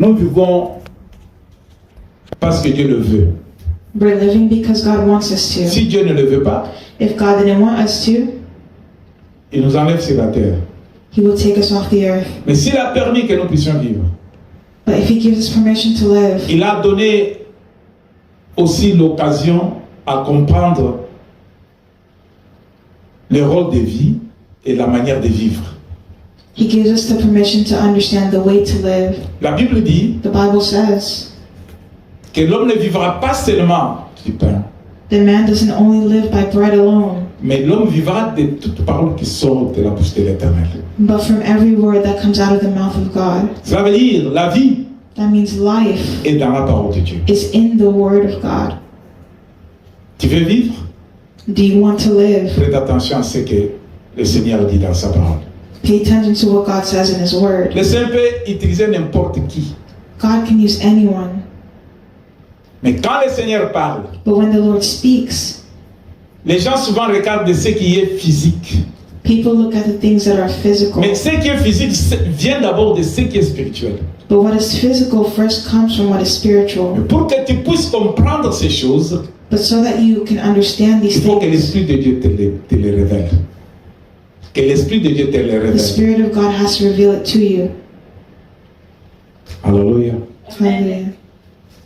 Nous vivons parce que Dieu le veut. We're living because God wants us to. Si Dieu ne le veut pas, If God didn't want us to, il nous enlève sur la terre. He will take us off the earth. Mais s'il a permis que nous puissions vivre, But if He gives us permission to live, il a donné aussi l'occasion à comprendre le rôle de vie et la manière de vivre. He gives us the permission to understand the way to live. La Bible dit The Bible says que l'homme ne vivra pas seulement du pain, that man doesn't only live by bread alone, mais l'homme vivra de toute parole qui sort de la bouche de l'Éternel. but from every word that comes out of the mouth of God. Ça veut dire la vie That means life est dans la parole de Dieu. is in the word of God. Tu veux vivre? Do you want to live? Prête attention à ce que le Seigneur dit dans sa parole. Pay attention to what God says in His word. Le Seigneur peut utiliser n'importe qui. God can use anyone, Mais quand le Seigneur parle, but when the Lord speaks, les gens souvent regardent de ce qui est physique. people look at the things that are physical. Mais ce qui est physique vient d'abord de ce qui est spirituel. But what is physical first comes from what is spiritual. Mais pour que tu puisses comprendre ces choses, But so that you can understand il these faut que things, l'Esprit de Dieu te les révèle. Que l'Esprit de Dieu te les the révèle. Spirit of God has to reveal it to you. Alléluia. Hallelujah.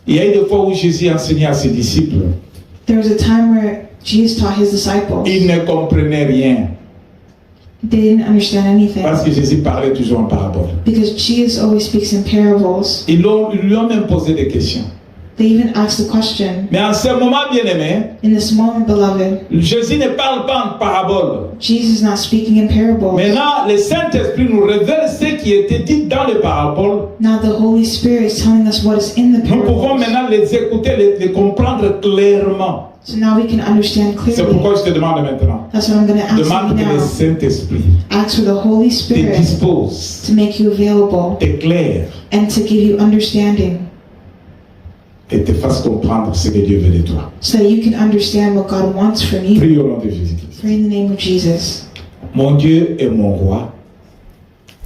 Il y a eu des fois où Jésus enseignait à ses disciples. There was a time where Jesus taught His disciples. Ils ne comprenaient rien. They didn't understand anything Parce que Jésus parlait toujours en parabole. because Jesus always speaks in parables. Ils lui ont même posé des questions. They even asked the question, Mais en ce moment, bien-aimé, in this moment, beloved, Jésus ne parle pas en parabole. Jesus is not speaking in parables. Maintenant, le Saint-Esprit nous révèle ce qui était dit dans les paraboles. Now the Holy Spirit is telling us what is in the Nous pouvons parables. maintenant les écouter, les comprendre clairement. So now we can understand C'est pourquoi clearly. je te demande maintenant. That's what I'm going to ask Demande you que le now. Saint-Esprit Ask for the Holy te Spirit dispose, to make you available t'éclaire and to give you understanding et te fasse comprendre ce que Dieu veut de toi. so that you can understand what God wants from you. Prie au nom de Jésus-Christ. Pray in the name of Jesus. Mon Dieu est mon roi,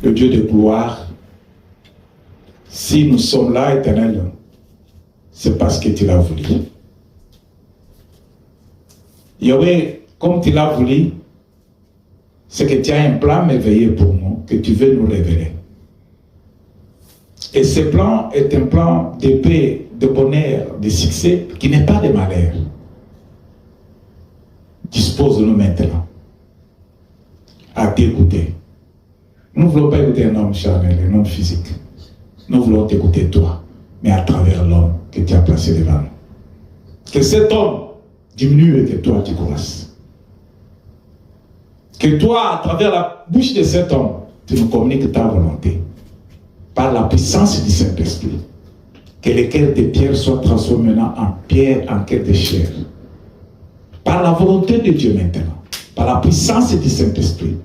le Dieu de gloire. Si nous sommes là, Éternel, c'est parce que tu l'as voulu. Yahweh, comme tu l'as voulu, c'est que tu as un plan merveilleux pour nous, que tu veux nous révéler. Et ce plan est un plan de paix, de bonheur, de succès, qui n'est pas de malheur. Dispose-nous maintenant à t'écouter. Nous ne voulons pas écouter un homme charnel, un homme physique. Nous voulons t'écouter toi, mais à travers l'homme que tu as placé devant nous. Que cet homme diminue et que toi tu croisses. Que toi, à travers la bouche de cet homme, tu nous communiques ta volonté. Par la puissance du Saint-Esprit. Que les cœurs de pierre soient transformés en pierre, en cœur de chair. Par la volonté de Dieu maintenant. Par la puissance du Saint-Esprit.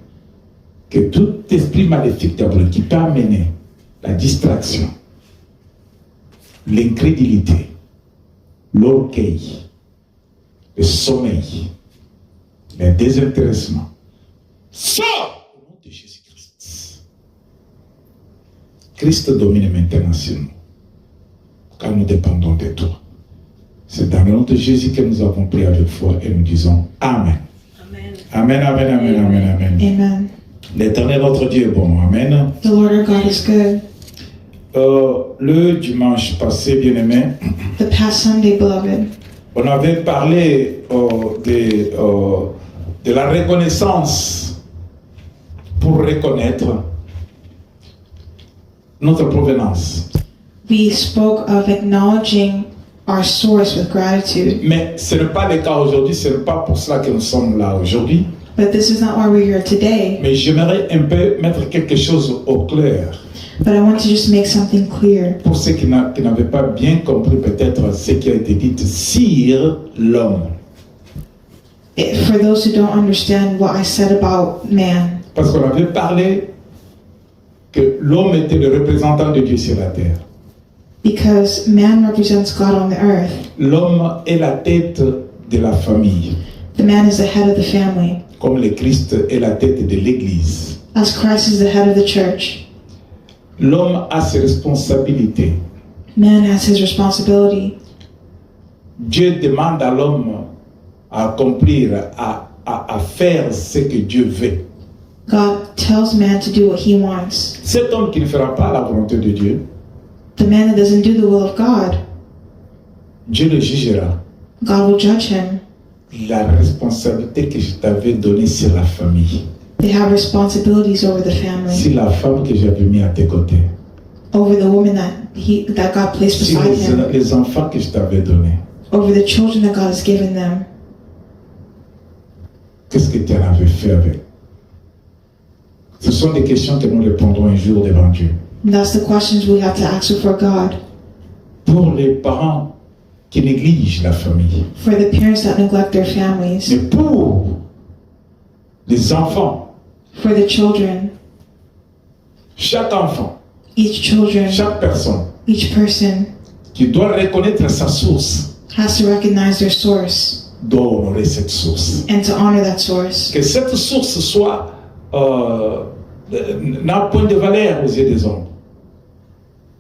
Que tout esprit maléfique diabolique qui peut amener la distraction, l'incrédulité, l'orgueil, le sommeil, le désintéressement, sort au nom de Jésus-Christ. Christ domine maintenant sur nous, car nous dépendons de toi. C'est dans le nom de Jésus que nous avons prié avec foi et nous disons Amen. Amen, amen, amen, amen, amen. Amen. L'Éternel notre Dieu est bon. Amen. The Lord our God is good. Le dimanche passé, bien-aimé, The past Sunday, beloved, on avait parlé de la reconnaissance pour reconnaître notre provenance. we spoke of acknowledging our source with gratitude. Mais ce n'est pas le cas aujourd'hui, ce n'est pas pour cela que nous sommes là aujourd'hui. But this is not why we're here today. Mais j'aimerais un peu mettre quelque chose au clair But I want to just make something clear. pour ceux qui n'avaient pas bien compris peut-être ce qui a été dit sur l'homme. For those who don't understand what I said about man. Parce qu'on avait parlé que l'homme était le représentant de Dieu sur la terre. Because man represents God on the earth. L'homme est la tête de la famille, The man is the head of the family, comme le Christ est la tête de l'Église. as Christ is the head of the church. L'homme a ses responsabilités. Man has his responsibility. Dieu demande à l'homme à accomplir, à faire ce que Dieu veut. God tells man to do what he wants. Cet homme qui ne fera pas la volonté de Dieu, The man that doesn't do the will of God, Dieu le jugera. God will judge him. La responsabilité que je t'avais donnée sur la famille, They have responsibilities over the family, sur la femme que j'avais mis à tes côtés, over the woman that God placed sur beside him, les enfants que je t'avais donnés. over the children that God has given them. Qu'est-ce que tu en avais fait avec? Ce sont des questions que nous répondrons un jour devant Dieu. And that's the questions we have to ask before God. Pour les parents qui négligent la famille, For the parents that neglect their families, mais pour les enfants, for the children, chaque enfant, each children, chaque personne each person qui doit reconnaître sa source has to recognize their source doit honorer cette source. and to honor that source. Que cette source soit n'a point de valeur aux yeux des hommes.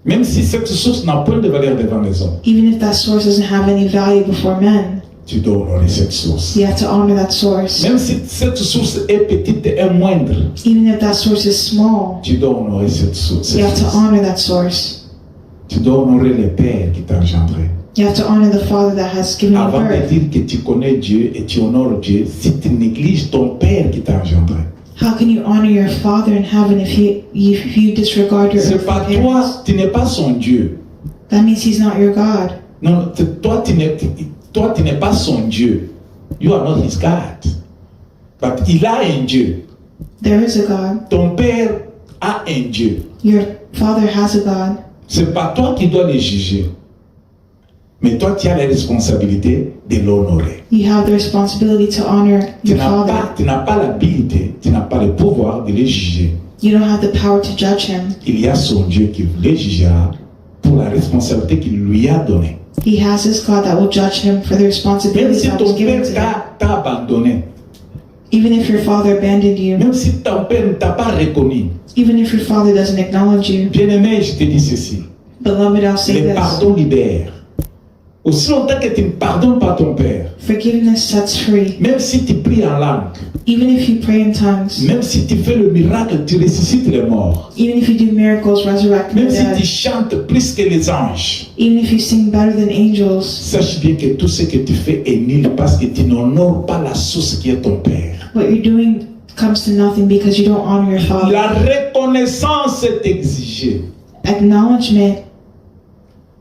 Même si cette source n'a point de valeur devant les hommes, Even if that source doesn't have any value before men, tu dois honorer cette source. you have to honor that source. Même si cette source est petite et moindre, Even if that source is small, tu dois honorer cette source. you have to honor that source. Tu dois honorer le Père qui t'a engendré. You have to honor the Father that has given you Avant de birth. dire que tu connais Dieu et tu honores Dieu, si tu négliges ton Père qui t'a engendré, How can you honor your Father in heaven if you disregard your c'est pas earthly toi, parents? tu n'es pas son Dieu. That means He's not your God. Non, toi, tu n'es pas son Dieu. You are not his God. But il a un Dieu. There is a God. Ton Père a un Dieu. Your Father has a God. C'est pas toi qui dois le juger. Mais toi, tu as la responsabilité de l'honorer. You have the responsibility to honor Tu your n'as Father. pas l'habilité, tu n'as pas le pouvoir de le juger. You don't have the power to judge Him. Il y a son Dieu qui le jugera pour la responsabilité qu'il lui a donnée. He has His God that will judge Him for the Même responsibilities si that ton was given Père to Him. t'a abandonné, Even if your Father abandoned you, même si ton Père ne t'a pas reconnu, even if your Father doesn't acknowledge you, bien-aimé, je te dis ceci. beloved, I'll say Le this. pardon libère. Aussi longtemps que tu ne pardonnes pas ton Père, Forgiveness sets free. même si tu pries en langue, Even if you pray in tongues, même si tu fais le miracle, tu ressuscites les morts, even if you do miracles, resurrecting the même si tu dead, chantes plus que les anges, even if you sing better than angels, sache bien que tout ce que tu fais est nul parce que tu n'honores pas la source qui est ton Père. what you're doing comes to nothing because you don't honor your Father. La reconnaissance est exigée. Acknowledgement.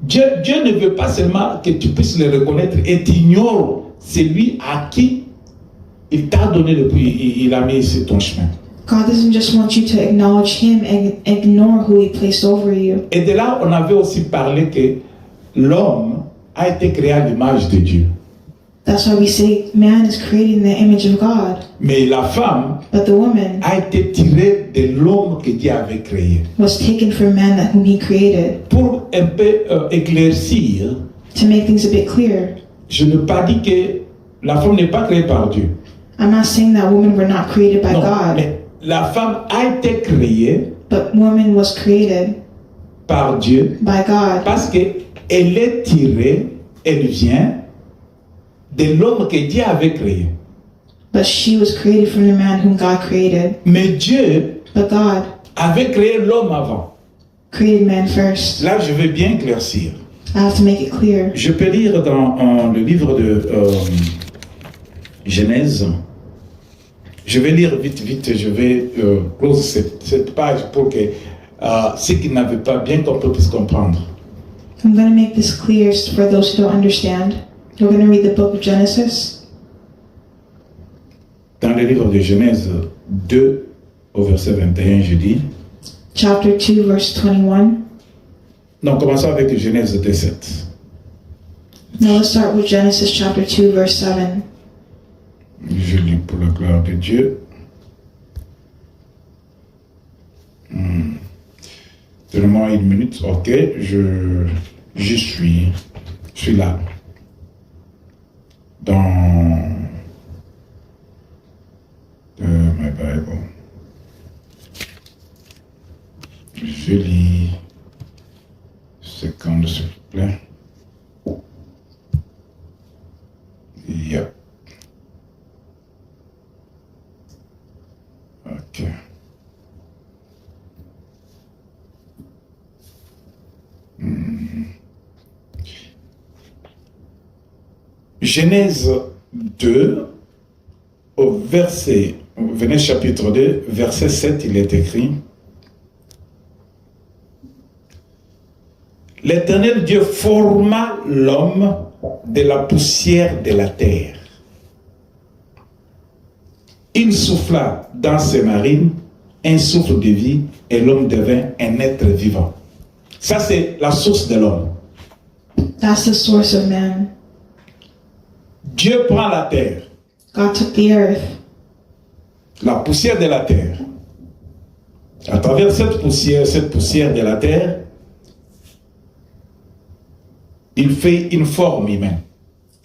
Dieu ne veut pas seulement que tu puisses le reconnaître et tu ignores celui à qui il t'a donné il a mis sur ton chemin. God doesn't just want you to acknowledge Him and ignore who He placed over you. Et de là, on avait aussi parlé que l'homme a été créé à l'image de Dieu. That's why we say man is created in the image of God, Mais la femme but the woman a été tirée de l'homme que Dieu avait créé. was taken from man that whom He created. Pour un peu éclaircir, To make things a bit clearer, je ne pas dit que la femme n'est pas créée par Dieu. I'm not saying that women were not created by Non, God, mais la femme a été créée but woman was created par Dieu by God parce qu'elle est tirée, elle vient de l'homme que Dieu avait créé. but she was created from the man whom God created. Mais Dieu But God avait créé l'homme avant. created man first. Là, je vais bien éclaircir. I have to make it clear. Je peux lire dans le livre de Genèse. Je vais lire vite, je vais close cette page pour que ceux qui n'avaient pas bien compris puissent comprendre. I'm going to make this clear for those who don't understand. We're going to read the book of Genesis. Dans le livre de Genèse 2, au verset 21, je dis. Chapter 2, verse 21. Non, commençons avec Genèse 2, 7. Now let's start with Genesis chapter 2, verse 7. Je lis pour la gloire de Dieu. Donne-moi une minute, ok, je suis là. Dans my Bible. Je lis. Seconde, s'il vous plaît. Yep. Ok. Genèse 2, au verset, venez chapitre 2, verset 7, il est écrit: L'Éternel Dieu forma l'homme de la poussière de la terre. Il souffla dans ses narines un souffle de vie et l'homme devint un être vivant. Ça, c'est la source de l'homme. That's the source of man. Dieu prend la terre, God took the earth, la poussière de la terre. À travers cette poussière de la terre, il fait une forme humaine.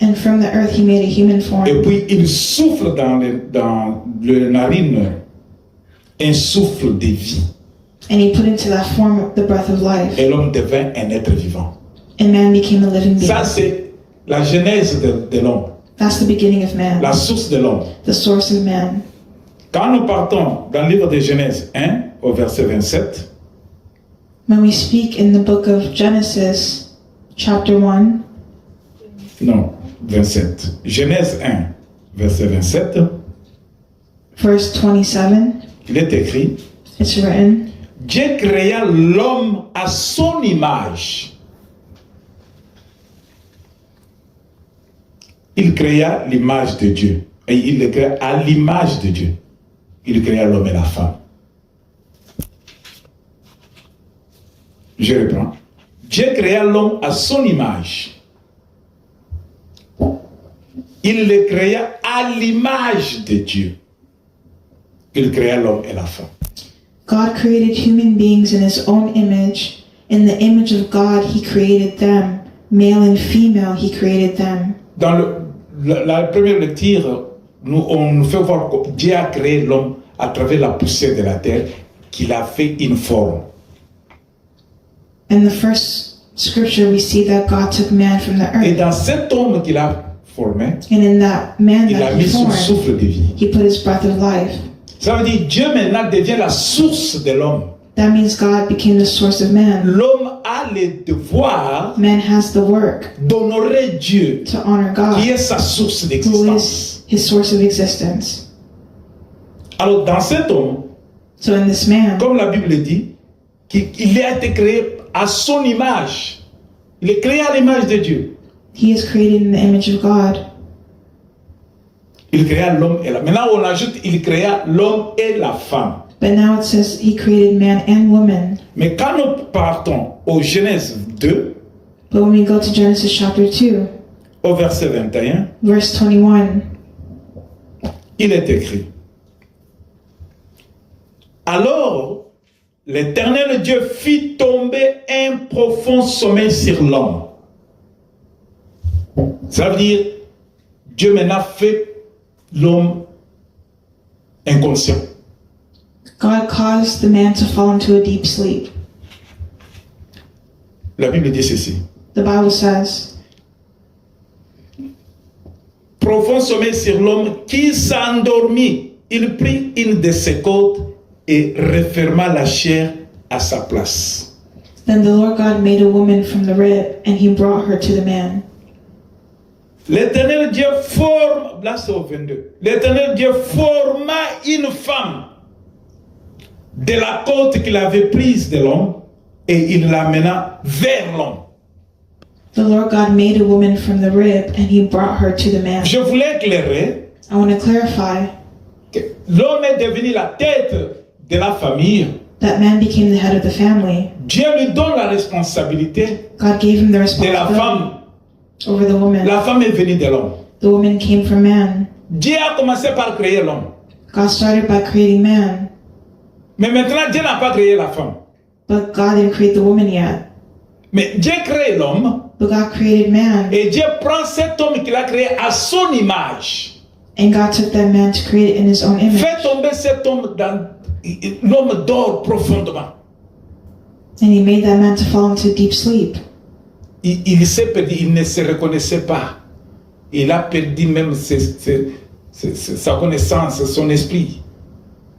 and from the earth he made a human form. Et puis il souffle dans le narine un souffle de vie. And he put into that form the breath of life. Et l'homme devint un être vivant. And man became a living being. Ça, c'est la genèse de l'homme, That's the beginning of man, la source de l'homme. the source of man. Quand nous partons dans le livre de Genèse 1, au verset 27, When we speak in the book of Genesis, chapter 1, non, 27, Genèse 1, verset 27, verse 27, il est écrit: it's written, Dieu créa l'homme à son image. Il créa l'image de Dieu. Et il le créa à l'image de Dieu. Il créa l'homme et la femme. Je reprends. Dieu créa l'homme à son image. Il le créa à l'image de Dieu. Il créa l'homme et la femme. God created human beings in his own image. In the image of God, he created them. Male and female, he created them. Dans la première lecture, on nous fait voir que Dieu a créé l'homme à travers la poussière de la terre, qu'il a fait une forme. In the first scripture, we see that God took man from the Et earth. dans cet homme qu'il a formé, And in that man il a that mis he son formed, souffle de vie. he put his breath of life. Ça veut dire Dieu maintenant devient la source de l'homme. That means God became the source of man. L'homme a le devoir Man has the work d'honorer Dieu, to honor God, qui est sa source who d'existence. is his source of existence. Alors dans cet homme, So in this man, comme la Bible dit, qu'il a été créé à son image. Il est créé à l'image de Dieu. he is created in the image of God. Il créa l'homme et la femme. Maintenant, on ajoute, il créa l'homme et la femme. But now it says he created man and woman. Mais quand nous partons au Genèse 2, But when we go to Genesis chapter 2, au verset 21, verse 21, il est écrit: Alors, l'Éternel Dieu fit tomber un profond sommeil sur l'homme. Ça veut dire, Dieu maintenant fait l'homme inconscient. God caused the man to fall into a deep sleep. La Bible dit ceci: The Bible says, profond sommeil sur l'homme qui s'endormit. Il prit une de ses côtes et referma la chair à sa place. Then the Lord God made a woman from the rib, and he brought her to the man. L'Éternel Dieu forme, là c'est au 22, l'Éternel Dieu forma une femme de la côte qu'il avait prise de l'homme et il l'amena vers l'homme. The Lord God made a woman from the rib, and he brought her to the man. Je voulais éclairer I want to clarify que l'homme est devenu la tête de la famille. that man became the head of the family. Dieu lui donne la responsabilité God gave him the de la responsibility femme. over the woman. La femme est venue de l'homme. The woman came from man. Dieu a commencé par créer l'homme. God started by creating man, Mais maintenant, Dieu n'a pas créé la femme. but God didn't create the woman yet. Mais Dieu crée l'homme But God created man, et Dieu prend cet homme qu'il a créé à son image. and God took that man to create it in his own image. Fait tomber cet homme dans... L'homme dort profondément. And he made that man to fall into deep sleep. Il s'est perdu, il ne se reconnaissait pas. Il a perdu même sa connaissance, son esprit.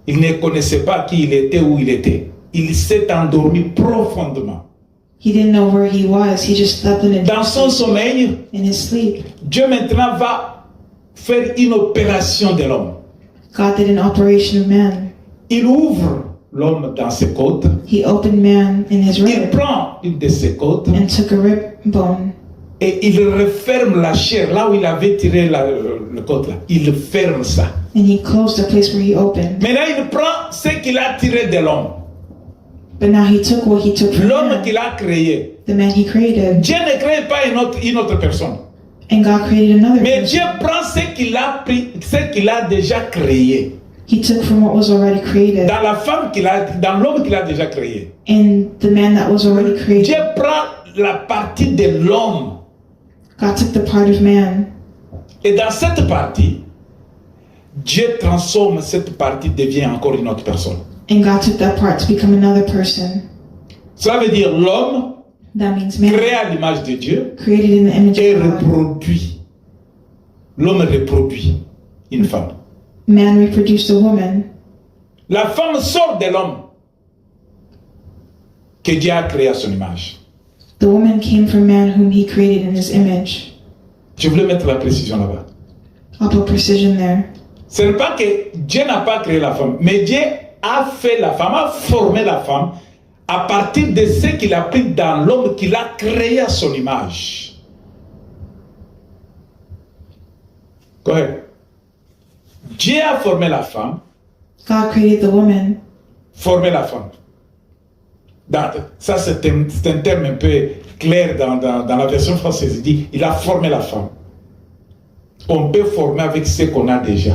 Il ne connaissait pas qui il était, où il était. Il s'est endormi profondément. He didn't know where he was. He just slept in Dans son sommeil, his sleep. Dieu maintenant va faire une opération de l'homme. God did an operation of man. Il ouvre l'homme dans ses côtes. He opened man in his Il rib prend une de ses côtes and took a rib bone. et il referme la chair, là où il avait tiré le côte. Là. Il ferme ça. And he closed the place where he opened. Maintenant, il prend ce qu'il a tiré de l'homme. But now he took what he took from L'homme man, qu'il a créé. the man he created. Dieu ne crée pas une autre personne. And God created another Mais person. Dieu prend ce qu'il a pris, ce qu'il a déjà créé. He took from what was already created. Dans la femme dans l'homme qu'il a déjà créé. And the man that was already created. Dieu prend la partie de l'homme. God took the part of man. Et dans cette partie, Dieu transforme cette partie, devient encore une autre personne. And God took that part to become another person. Cela veut dire l'homme That means man créé à l'image de Dieu created in the image et of God. reproduit. L'homme reproduit une femme. Man reproduced a woman. La femme sort de l'homme que Dieu a créé à son image. The woman came from man whom he created in his image. Je voulais mettre la précision là-bas. I'll put precision there. Ce n'est pas que Dieu n'a pas créé la femme, mais Dieu a fait la femme, a formé la femme à partir de ce qu'il a pris dans l'homme qu'il a créé à son image. Correct. Dieu a formé la femme, God created the woman. formé la femme. Ça, c'est un terme un peu clair dans la version française. Il dit, il a formé la femme. On peut former avec ce qu'on a déjà.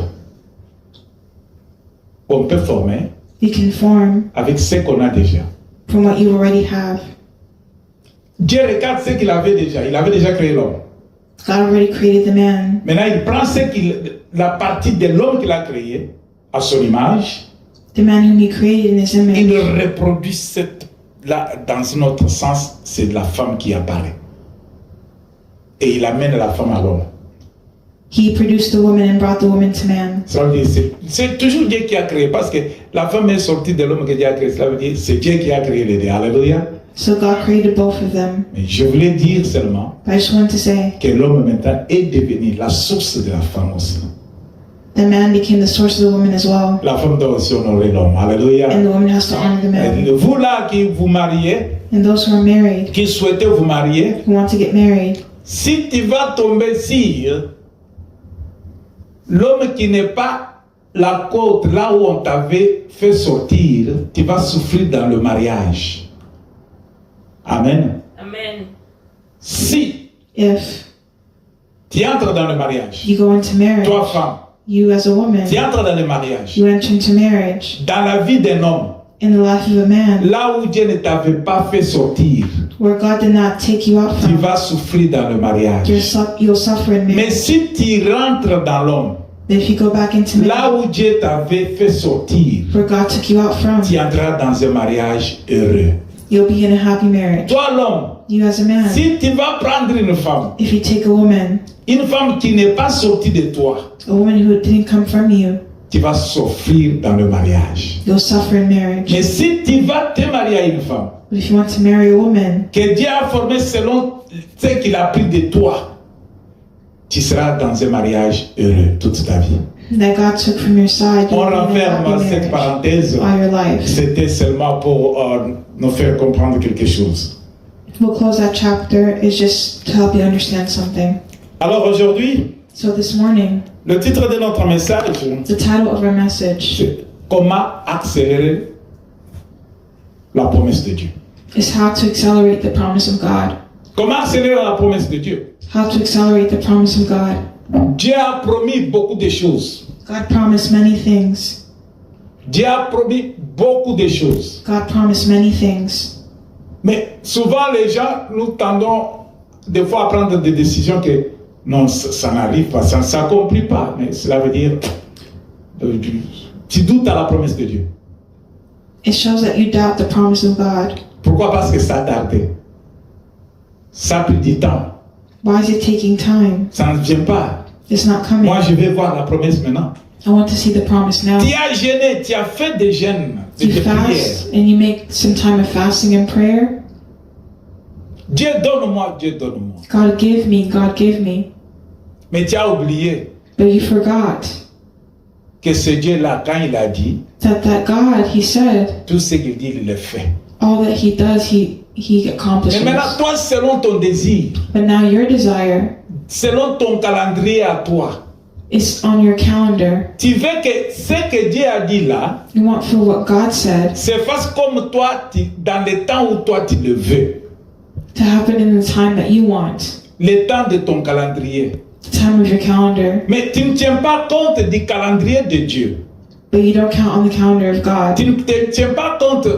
On peut former You can form avec ce qu'on a déjà. from what you already have. Dieu regarde ce qu'il avait déjà. Il avait déjà créé l'homme. God already created the man. Maintenant, il prend la partie de l'homme qu'il a créé à son image. The man whom he created in his Il image. reproduit là, dans un autre sens, c'est la femme qui apparaît. Et il amène la femme à l'homme. He produced the woman and brought the woman to man. Ça veut dire, c'est toujours Dieu qui a créé, parce que la femme est sortie de l'homme que Dieu a créé. Cela veut dire, c'est Dieu qui a créé les deux. Alléluia. So God created both of them. Mais je voulais dire seulement But I just want to say que l'homme maintenant est devenu la source de la femme aussi. the man became the source of the woman as well. La femme doit aussi honorer l'homme. Alléluia. And the woman has to honor the man. Et vous là qui vous mariez, And those who are married, qui souhaitez vous marier, who want to get married, si tu vas tomber sur l'homme qui n'est pas la côte là où on t'avait fait sortir, tu vas souffrir dans le mariage. Amen. Amen. Si if tu entres dans le mariage, you go into marriage, toi femme, you as a woman, tu entres dans le mariage, you enter into marriage, dans la vie d'un homme, in the life of a man, là où Dieu ne t'avait pas fait sortir, where God did not take you out tu from, vas souffrir dans le mariage. you'll suffer in Mais marriage. si tu rentres dans l'homme, But if you go back into là marriage, où Dieu t'avait fait sortir, where God took you out from, tu entreras dans un mariage heureux. you'll be in a happy marriage. Toi l'homme, You as a man, si tu vas prendre une femme if you take a woman qui n'est pas sortie de toi, who didn't come from you, tu vas souffrir dans le mariage. you'll suffer in marriage. Mais si tu vas te marier à une femme But if you want to marry a woman que Dieu a formée selon ce qu'il a pris de toi, tu seras dans un mariage heureux toute ta vie. that God took from your side, On you'll be in a renferme happy cette marriage parenthèse. all your life. C'était seulement pour nous faire comprendre quelque chose. We'll close that chapter. It's just to help you understand something. Alors aujourd'hui, So this morning, le titre de notre message, the title of our message c'est comment accélérer la promesse de Dieu. is How to Accelerate the Promise of God. Comment accélérer la promesse de Dieu? How to accelerate the promise of God. Dieu a promis beaucoup de choses. God promised many things. Dieu a promis beaucoup de choses. God promised many things. Mais souvent les gens, nous tendons des fois à prendre des décisions que non, ça n'arrive pas, ça ne s'accomplit pas. Mais cela veut dire, tu doutes à la promesse de Dieu. It shows that you doubt the promise of God. Pourquoi? Parce que ça a tardé. Ça a pris du temps. Why is it taking time? Ça ne vient pas. It's not coming. Moi, je vais voir la promesse maintenant. I want to see the promise now. Tu as jeûné, tu as fait des jeûnes, You des prières. fast and you make some time of fasting and prayer. Dieu donne-moi, Dieu donne-moi. God give me, God give me. Mais tu as oublié But you forgot que ce Dieu-là, quand il a dit, that God, He said, tout ce qu'il dit, il le fait. all that He does, He accomplishes. Mais maintenant, toi, selon ton désir, But now your desire selon ton calendrier à toi, is on your calendar. tu veux que ce que Dieu a dit là, You want for what God said se fasse comme toi, dans le temps où toi tu le veux. to happen in the time that you want, Le temps de ton calendrier. the time of your calendar. Mais tu ne tiens pas compte du calendrier de Dieu. But you don't count on the calendar of God. Tu ne tiens pas compte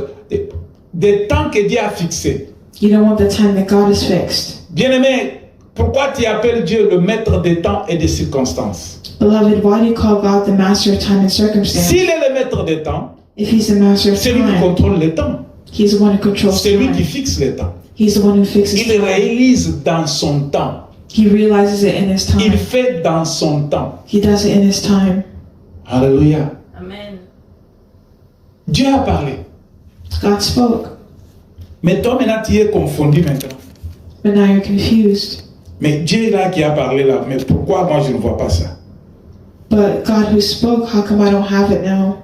des temps que Dieu a fixés. You don't want the time that God has fixed. Bien-aimé, pourquoi tu appelles Dieu le maître des temps et des circonstances? Beloved, why do you call God the master of time and circumstance? S'il est le maître des temps, If He's the master of c'est lui qui time, contrôle les temps. He's the one who controls C'est lui qui time. fixe les temps. He's the one who fixes Il time. réalise dans son temps. He realizes it in His Il time. fait dans son temps. He does it in His time. Alléluia. Amen. Dieu a parlé. God spoke, Mais toi maintenant tu es confondu maintenant. but now you're confused. Mais Dieu est là qui a parlé là. Mais pourquoi moi je ne vois pas ça? But God who spoke, how come I don't have it now?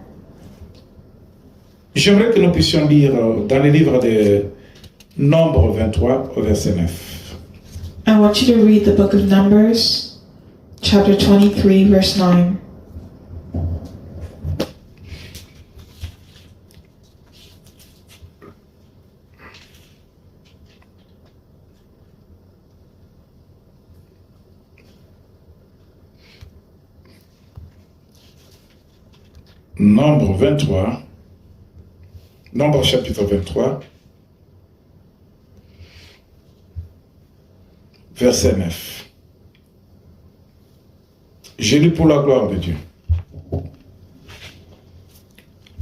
J'aimerais que nous puissions lire dans le livre de Nombre 23 au verset 9. I want you to read the book of Numbers, chapter 23, verse 9. Nombre 23. Nombre chapitre 23. Verset 9. Je lis pour la gloire de Dieu.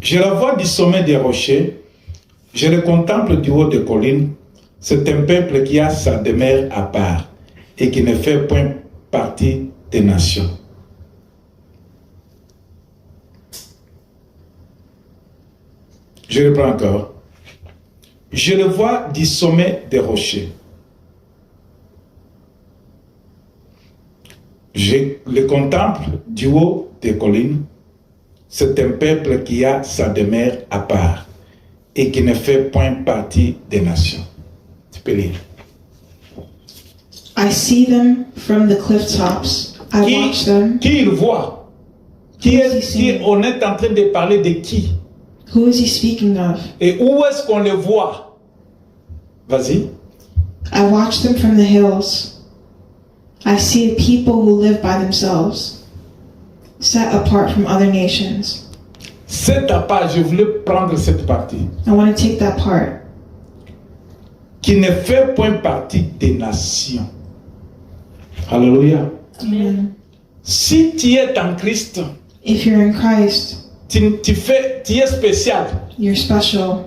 Je la vois du sommet des rochers, je le contemple du haut des collines. C'est un peuple qui a sa demeure à part et qui ne fait point partie des nations. Je reprends encore. Je le vois du sommet des rochers. Je le contemple du haut des collines. C'est un peuple qui a sa demeure à part et qui ne fait point partie des nations. Tu peux lire. I see them from the cliff tops. I watch them. Qui il voit? On est en train de parler de qui? Who is he speaking of? Et où est-ce qu'on le voit? Vas-y. I watch them from the hills. I see a people who live by themselves, set apart from other nations. Cette part, je voulais prendre cette partie. I want to take that part. Qui ne fait point partie des nations. Alléluia. Amen. Si tu es en Christ, If you're in Christ, tu es spécial. you're special.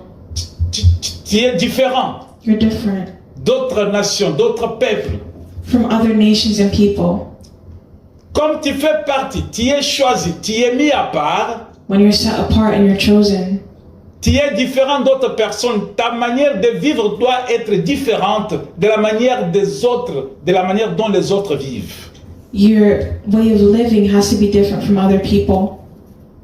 Tu es différent You're different d'autres nations, d'autres peuples. from other nations and people. Comme tu fais partie, tu es choisi, tu es mis à part, When you're set apart and you're chosen, tu es différent d'autres personnes. Ta manière de vivre doit être différente de la manière des autres, de la manière dont les autres vivent. your way of living has to be different from other people.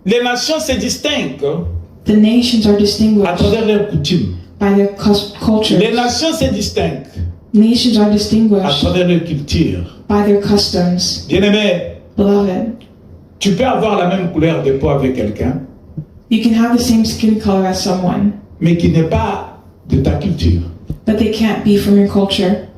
Les nations se distinguent The nations are à distinguished travers leurs coutumes. by their cultures. Les nations se distinguent Nations are à distinguished travers leur culture. by their customs. Bien-aimé, Beloved, tu peux avoir la même couleur de peau avec quelqu'un, you can have the same skin color as someone, mais qui n'est pas de ta culture. but they can't be from your culture.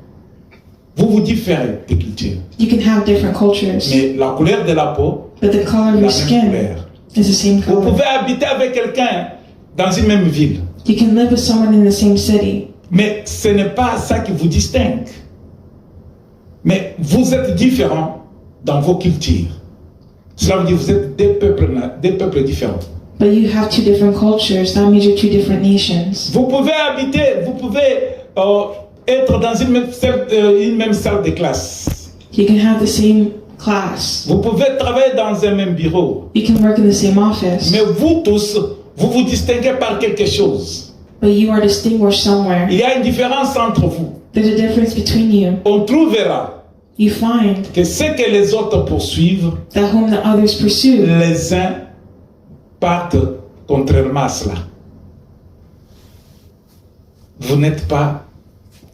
Vous vous différez de culture. You can have different cultures, Mais la couleur de la peau, but the color of la your même skin couleur. is the same Vous color. pouvez habiter avec quelqu'un dans une même ville, You can live with someone in the same city, mais ce n'est pas ça qui vous distingue. Mais vous êtes différents dans vos cultures. Cela veut dire que vous êtes des peuples différents. But you have two different cultures. That means you're two different nations. Vous pouvez être dans une même salle de classe. You can have the same class. Vous pouvez travailler dans un même bureau. You can work in the same office. Mais vous tous, vous vous distinguez par quelque chose. But you are distinguished somewhere. Il y a une différence entre vous. There's a difference between you. On trouvera You find que ce que les autres poursuivent, that whom the others pursue, les uns partent contrairement à cela. Vous n'êtes pas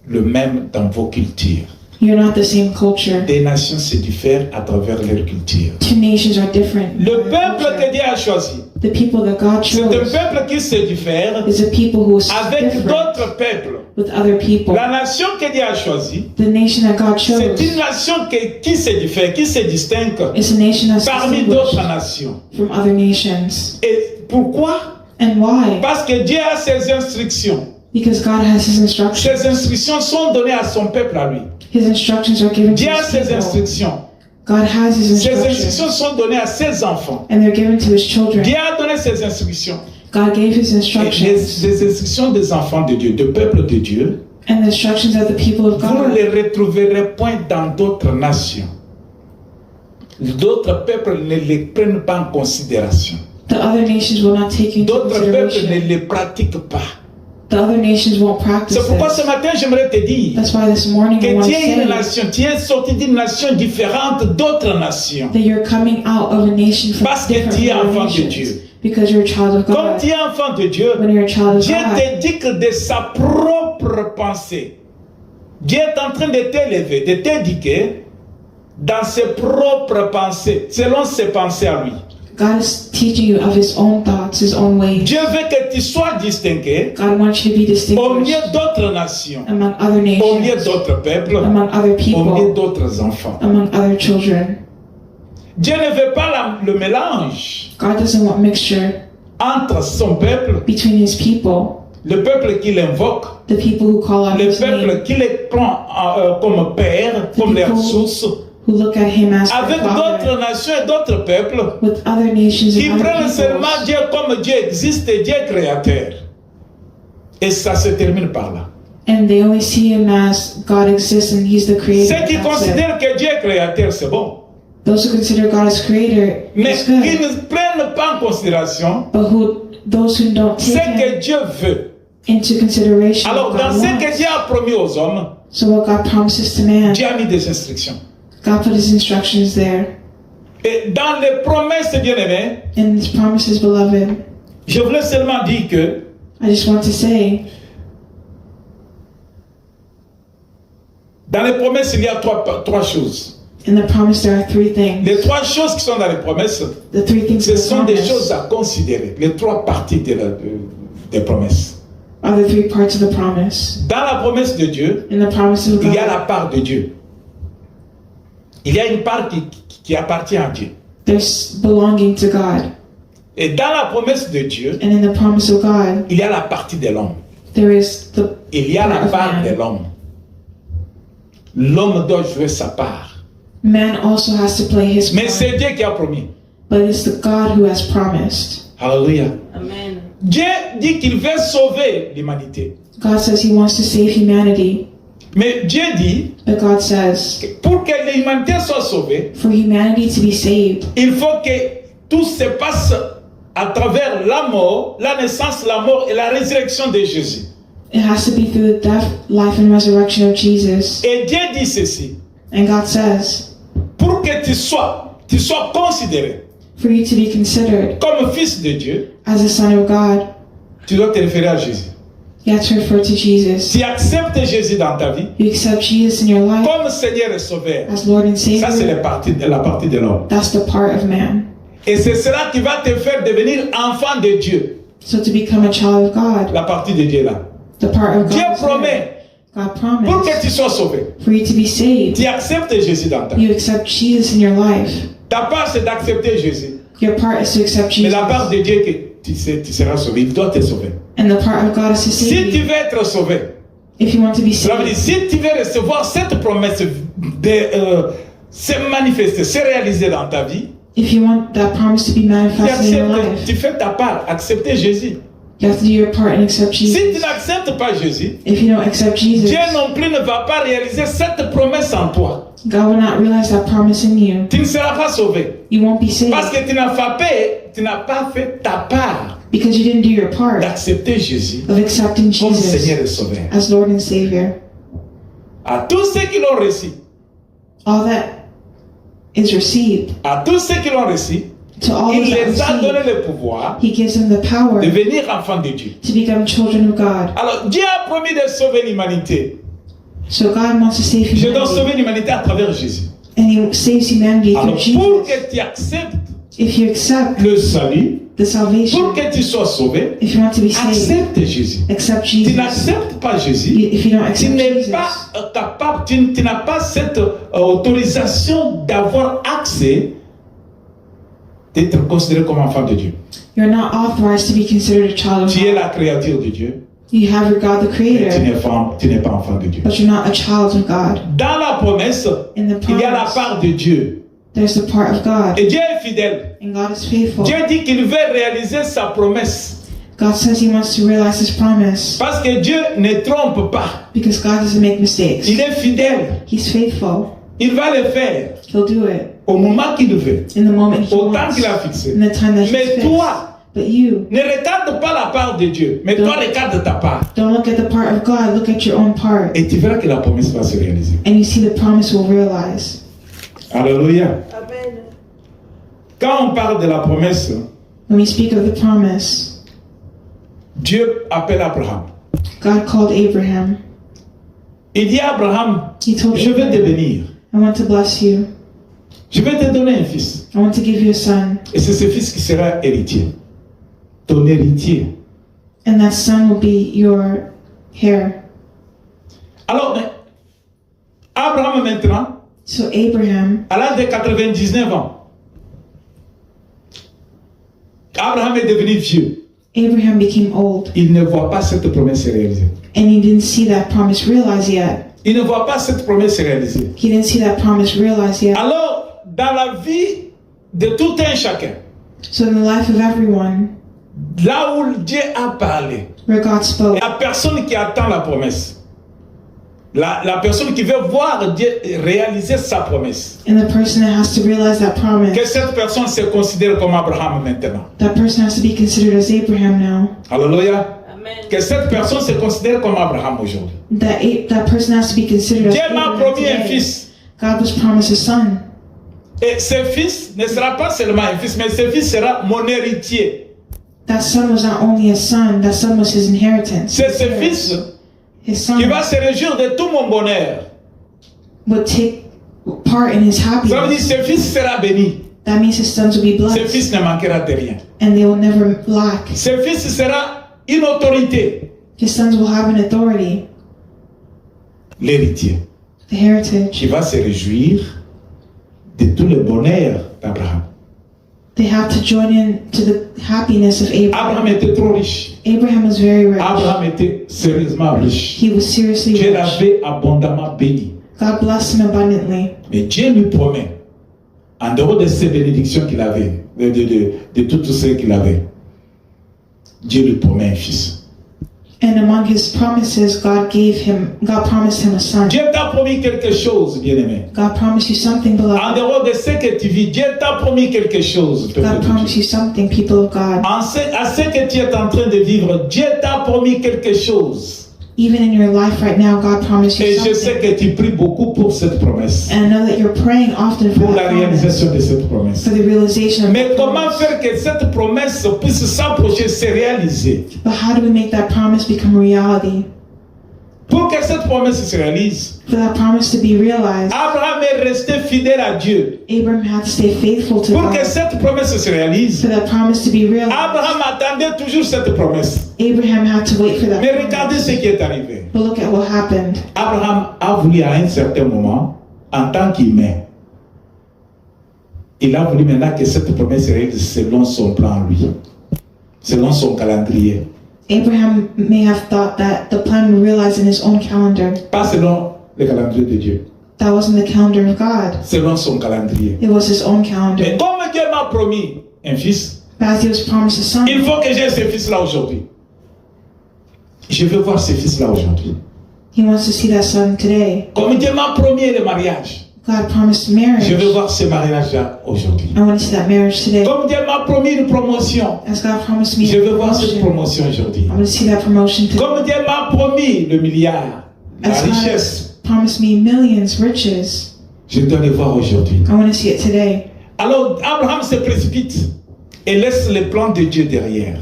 le même dans vos cultures. you're not the same culture. Des nations se diffèrent à travers leur culture. Two nations are different. Le peuple que Dieu a choisi, The people that God c'est un chose peuple qui se diffère is a people who is avec different d'autres peuples. with other people. La nation que Dieu a choisie, The nation that God c'est chose une nation qui se diffère, qui se distingue is a nation that's parmi d'autres distinguished nations. from other nations. Et pourquoi? And why? Parce que Dieu a ses instructions. Because God has His instructions. Ses instructions sont données à son peuple à lui. His instructions are given to Dieu a His ses people. instructions. God has His Ses instructions. instructions sont données à ses enfants. And they're given to His children. Dieu a donné ses instructions. God gave His Et instructions. les instructions des enfants de Dieu, du peuple de Dieu, And the instructions of the people of vous ne God, les retrouverez point dans d'autres nations. D'autres peuples ne les prennent pas en considération. the other nations will not take into D'autres peuples ne consideration. les pratiquent pas. The other nations won't practice C'est pourquoi ce this. matin, j'aimerais te dire That's why this morning I que want tu to es une say nation, tu es sorti d'une nation différente d'autres nations. that you're coming out of a nation from Parce que different tu es other enfant de nations. Dieu. Because you're a child of Comme God. tu es enfant de Dieu, When you're a child of Dieu God, te dit que de sa propre pensée, Dieu est en train de t'élever, de t'éduquer dans ses propres pensées, selon ses pensées à lui. God is teaching you of His own thoughts, His own ways. Dieu veut que tu sois distingué God wants you to be au milieu distinguished d'autres nations, among other au milieu nations, d'autres peuples, among other au milieu people, d'autres enfants. among other children. Dieu ne veut pas le mélange God doesn't want mixture entre son peuple, between His people, le peuple qu'il invoque, the people who call on le His name, peuple qui les prend comme père, comme leur source, who look at Him as their avec Father, d'autres nations et d'autres peuples with other nations qui and other prennent seulement peoples, Dieu comme Dieu existe et Dieu créateur. Et ça se termine par là. and they only see Him as God exists and He's the creator. Ceux qui That's it. considèrent que Dieu est créateur, c'est bon. Those who consider God as creator Mais is qui good, ne prennent pas en considération but those who don't ce take que Him Dieu veut. into consideration Alors, what dans God ce que wants. Dieu a promis aux hommes, So what God promises to man, Dieu a mis des instructions. God put His instructions there. Et dans les promesses bien-aimées, And His promises, beloved, je voulais seulement dire que I just want to say, dans les promesses, il y a trois choses. in the promise there are three things. Les trois choses qui sont dans les promesses, The three things ce in the sont des promise choses à considérer. Les trois parties des promesses. are the three parts of the promise. Dans la promesse de Dieu, In the promise of il y a la God, part de Dieu. Il y a une part qui appartient à Dieu. there's belonging to God. Et dans la promesse de Dieu, And in the promise of God, il y a la partie de l'homme. there is the Il y a la part of part de man. l'homme. L'homme doit jouer sa part. Man also has to play his Mais part. c'est Dieu qui a promis. But it's the God who has promised. Alléluia. Amen. Dieu dit qu'il veut sauver l'humanité. God says He wants to save humanity. Mais Dieu dit, But God says, que pour que l'humanité soit sauvée, for humanity to be saved, il faut que tout se passe à travers la mort, la naissance, la mort et la résurrection de Jésus. it has to be through the death, life, and resurrection of Jesus. Et Dieu dit ceci, And God says, pour que tu sois considéré for you to be considered comme fils de Dieu, as a son of God, tu dois te référer à Jésus. you have to refer to Jesus. Tu acceptes Jésus dans ta vie You accept Jesus in your life comme Seigneur et Sauveur. as Lord and Ça, c'est Savior. la partie de l'homme. That's the part of man. Et c'est cela qui va te faire devenir enfant de Dieu. So to become a child of God, La partie de Dieu là. the part of Dieu God is there. promet, God pour que promised tu sois sauvé, for you to be saved. tu acceptes Jésus dans ta vie. You accept Jesus in your life. Ta part, c'est d'accepter Jésus. Your part is to accept Mais la part Jesus. de Dieu, que tu seras sauvé. Il doit te sauver. And the part of God is to Si save tu you. veux être sauvé, If you want to be cela veut dire, saved, si tu veux recevoir cette promesse de se manifester, se réaliser dans ta vie, If you want that promise to be Tu manifested in your acceptes, life, tu fais ta part, accepter Jésus. you have to do your part and accept Si tu Jesus. n'acceptes pas Jésus, If you don't accept Jesus, Dieu non plus ne va pas réaliser cette promesse en toi. God will not realize that promise in you. Tu ne seras pas sauvé. You won't be saved Parce que tu n'as pas fait ta part because you didn't do your part d'accepter Jésus of accepting comme Seigneur et Jesus Sauveur. as Lord and Savior. À tous ceux qui l'ont reçu, All that is received, à tous ceux qui l'ont reçu, to all il those that les a donné receive, le pouvoir He gives them the power de devenir enfants de Dieu. to become children of God. Alors, Dieu a promis de sauver l'humanité. So God wants to save Je dois humanity, sauver l'humanité à travers Jésus. and He saves humanity through Alors, pour Jesus. que tu acceptes If you accept le salut, the salvation, pour que tu sois sauvé, if you want to be saved, accepte Jésus. accept Tu Jesus. n'acceptes pas Jésus, If you don't tu accept n'es Jesus, pas capable, tu n'as pas cette autorisation d'avoir accès, d'être considéré comme enfant de Dieu. you're not authorized to be considered a child of Tu es God. la créature de Dieu, You have your God, the mais Creator, tu n'es pas enfant de Dieu. but you're not a child of God. Dans la promesse, In the il y a la promise, part de Dieu. there's the part of God, Et Dieu est fidèle. and God is faithful. Dieu dit qu'il veut réaliser sa promesse. God says He wants to realize His promise Parce que Dieu ne trompe pas. because God doesn't make mistakes. Il est fidèle. He's faithful. Il va le faire He'll do it au moment qu'il veut, in the moment He au temps wants, qu'il a fixé. in the time that He's Mais fixed. toi, But you, ne regarde pas la part de Dieu, mais toi regarde ta part. don't look at the part of God, look at your own part, Et tu verras que la promesse va se réaliser. and you see the promise will realize. Alléluia. Amen. Quand on parle de la promesse, When we speak of the promise, Dieu appelle Abraham. God called Abraham. Il dit à Abraham, He told je vais te Abraham, bénir. I want to bless you. Je vais te donner un fils. I want to give you a son. Et c'est ce fils qui sera héritier. Ton héritier. And that son will be your heir. Alors, Abraham maintenant, So Abraham, à l'âge de 99 ans, Abraham est devenu vieux. Abraham became old, Il ne voit pas cette promesse se réaliser. and he didn't see that promise realized yet. Il ne voit pas cette promesse se réaliser. He didn't see that promise realized yet. Alors, dans la vie de tout un chacun, So in the life of everyone, là où Dieu a parlé, where God spoke, la personne qui attend la promesse, la personne qui veut voir Dieu réaliser sa promesse, and the person that has to realize that que promise, cette personne se considère comme Abraham maintenant. that person has to be considered as Abraham now. Alléluia. Amen. Que cette personne se considère comme Abraham aujourd'hui. That person has to be considered as Dieu m'a Abraham promis un today. fils. God was promised a son. Et ce fils ne sera pas seulement un fils, mais ce fils sera mon héritier. That son was not only a son, that son was his inheritance. C'est ce fils His son qui va se réjouir de tout mon bonheur. would take part in his Ça veut dire happiness. ce fils sera béni. That means his sons will be Ce blessed, fils ne manquera de rien. and they will never lack. Ce fils sera une autorité, His sons will have an authority, l'héritier, the heritage. qui va se réjouir de tout le bonheur d'Abraham. They have to join in to the happiness of Abraham Abraham. était trop riche. Abraham was very rich. Abraham était sérieusement riche. He was seriously Dieu rich. l'avait abondamment béni. God blessed him abundantly. Mais Dieu lui promet, en dehors de ces bénédictions qu'il avait, de tout ce qu'il avait, Dieu lui promet un fils. And among his promises, God promised him a son. Dieu t'a promis quelque chose, bien-aimé. God promised you something, En beloved. dehors de ce que tu vis, Dieu t'a promis quelque chose, peuple God de promised Dieu. you something, people of God. À ce que tu es en train de vivre, Dieu t'a promis quelque chose. Even in your life right now, God promised you Et je sais something. que tu pries beaucoup pour cette promesse, And I know that you're praying often for pour la that promise, réalisation de cette promesse. for the realization of Mais that comment promise. faire que cette promesse puisse s'approcher, se réaliser? But how do we make that promise become reality? Pour que cette promesse se réalise, For that promise to be realized, Abraham est resté fidèle à Dieu. Abraham had to stay faithful to Pour que God. cette promesse se réalise, For that promise to be realized, Abraham attendait toujours cette promesse. Abraham had to wait for that Mais promise. regardez ce qui est arrivé. But look at what happened. Abraham a voulu à un certain moment, en tant qu'humain, il a voulu maintenant que cette promesse se réalise selon son plan, lui, selon son calendrier, Abraham may have thought that the plan would realize in his own calendar, pas selon le calendrier de Dieu. That wasn't the calendar of God. selon son calendrier. It was his own Mais calendar. comme Dieu m'a promis un fils, But as he was promised a son, il faut que j'ai ce fils-là aujourd'hui. Je veux voir ce fils-là aujourd'hui. he wants to see that son today. Comme Dieu m'a promis le mariage, God promised marriage. je veux voir ce mariage-là aujourd'hui. I want to see that marriage today. Comme Dieu m'a promis une promotion, As God promised me je a veux voir cette promotion, promotion aujourd'hui. I want to see that promotion today. Comme Dieu m'a promis le milliard, la As richesse, God promised me millions, riches, je dois le voir aujourd'hui. I want to see it today. Alors Abraham se précipite et laisse les plans de Dieu derrière.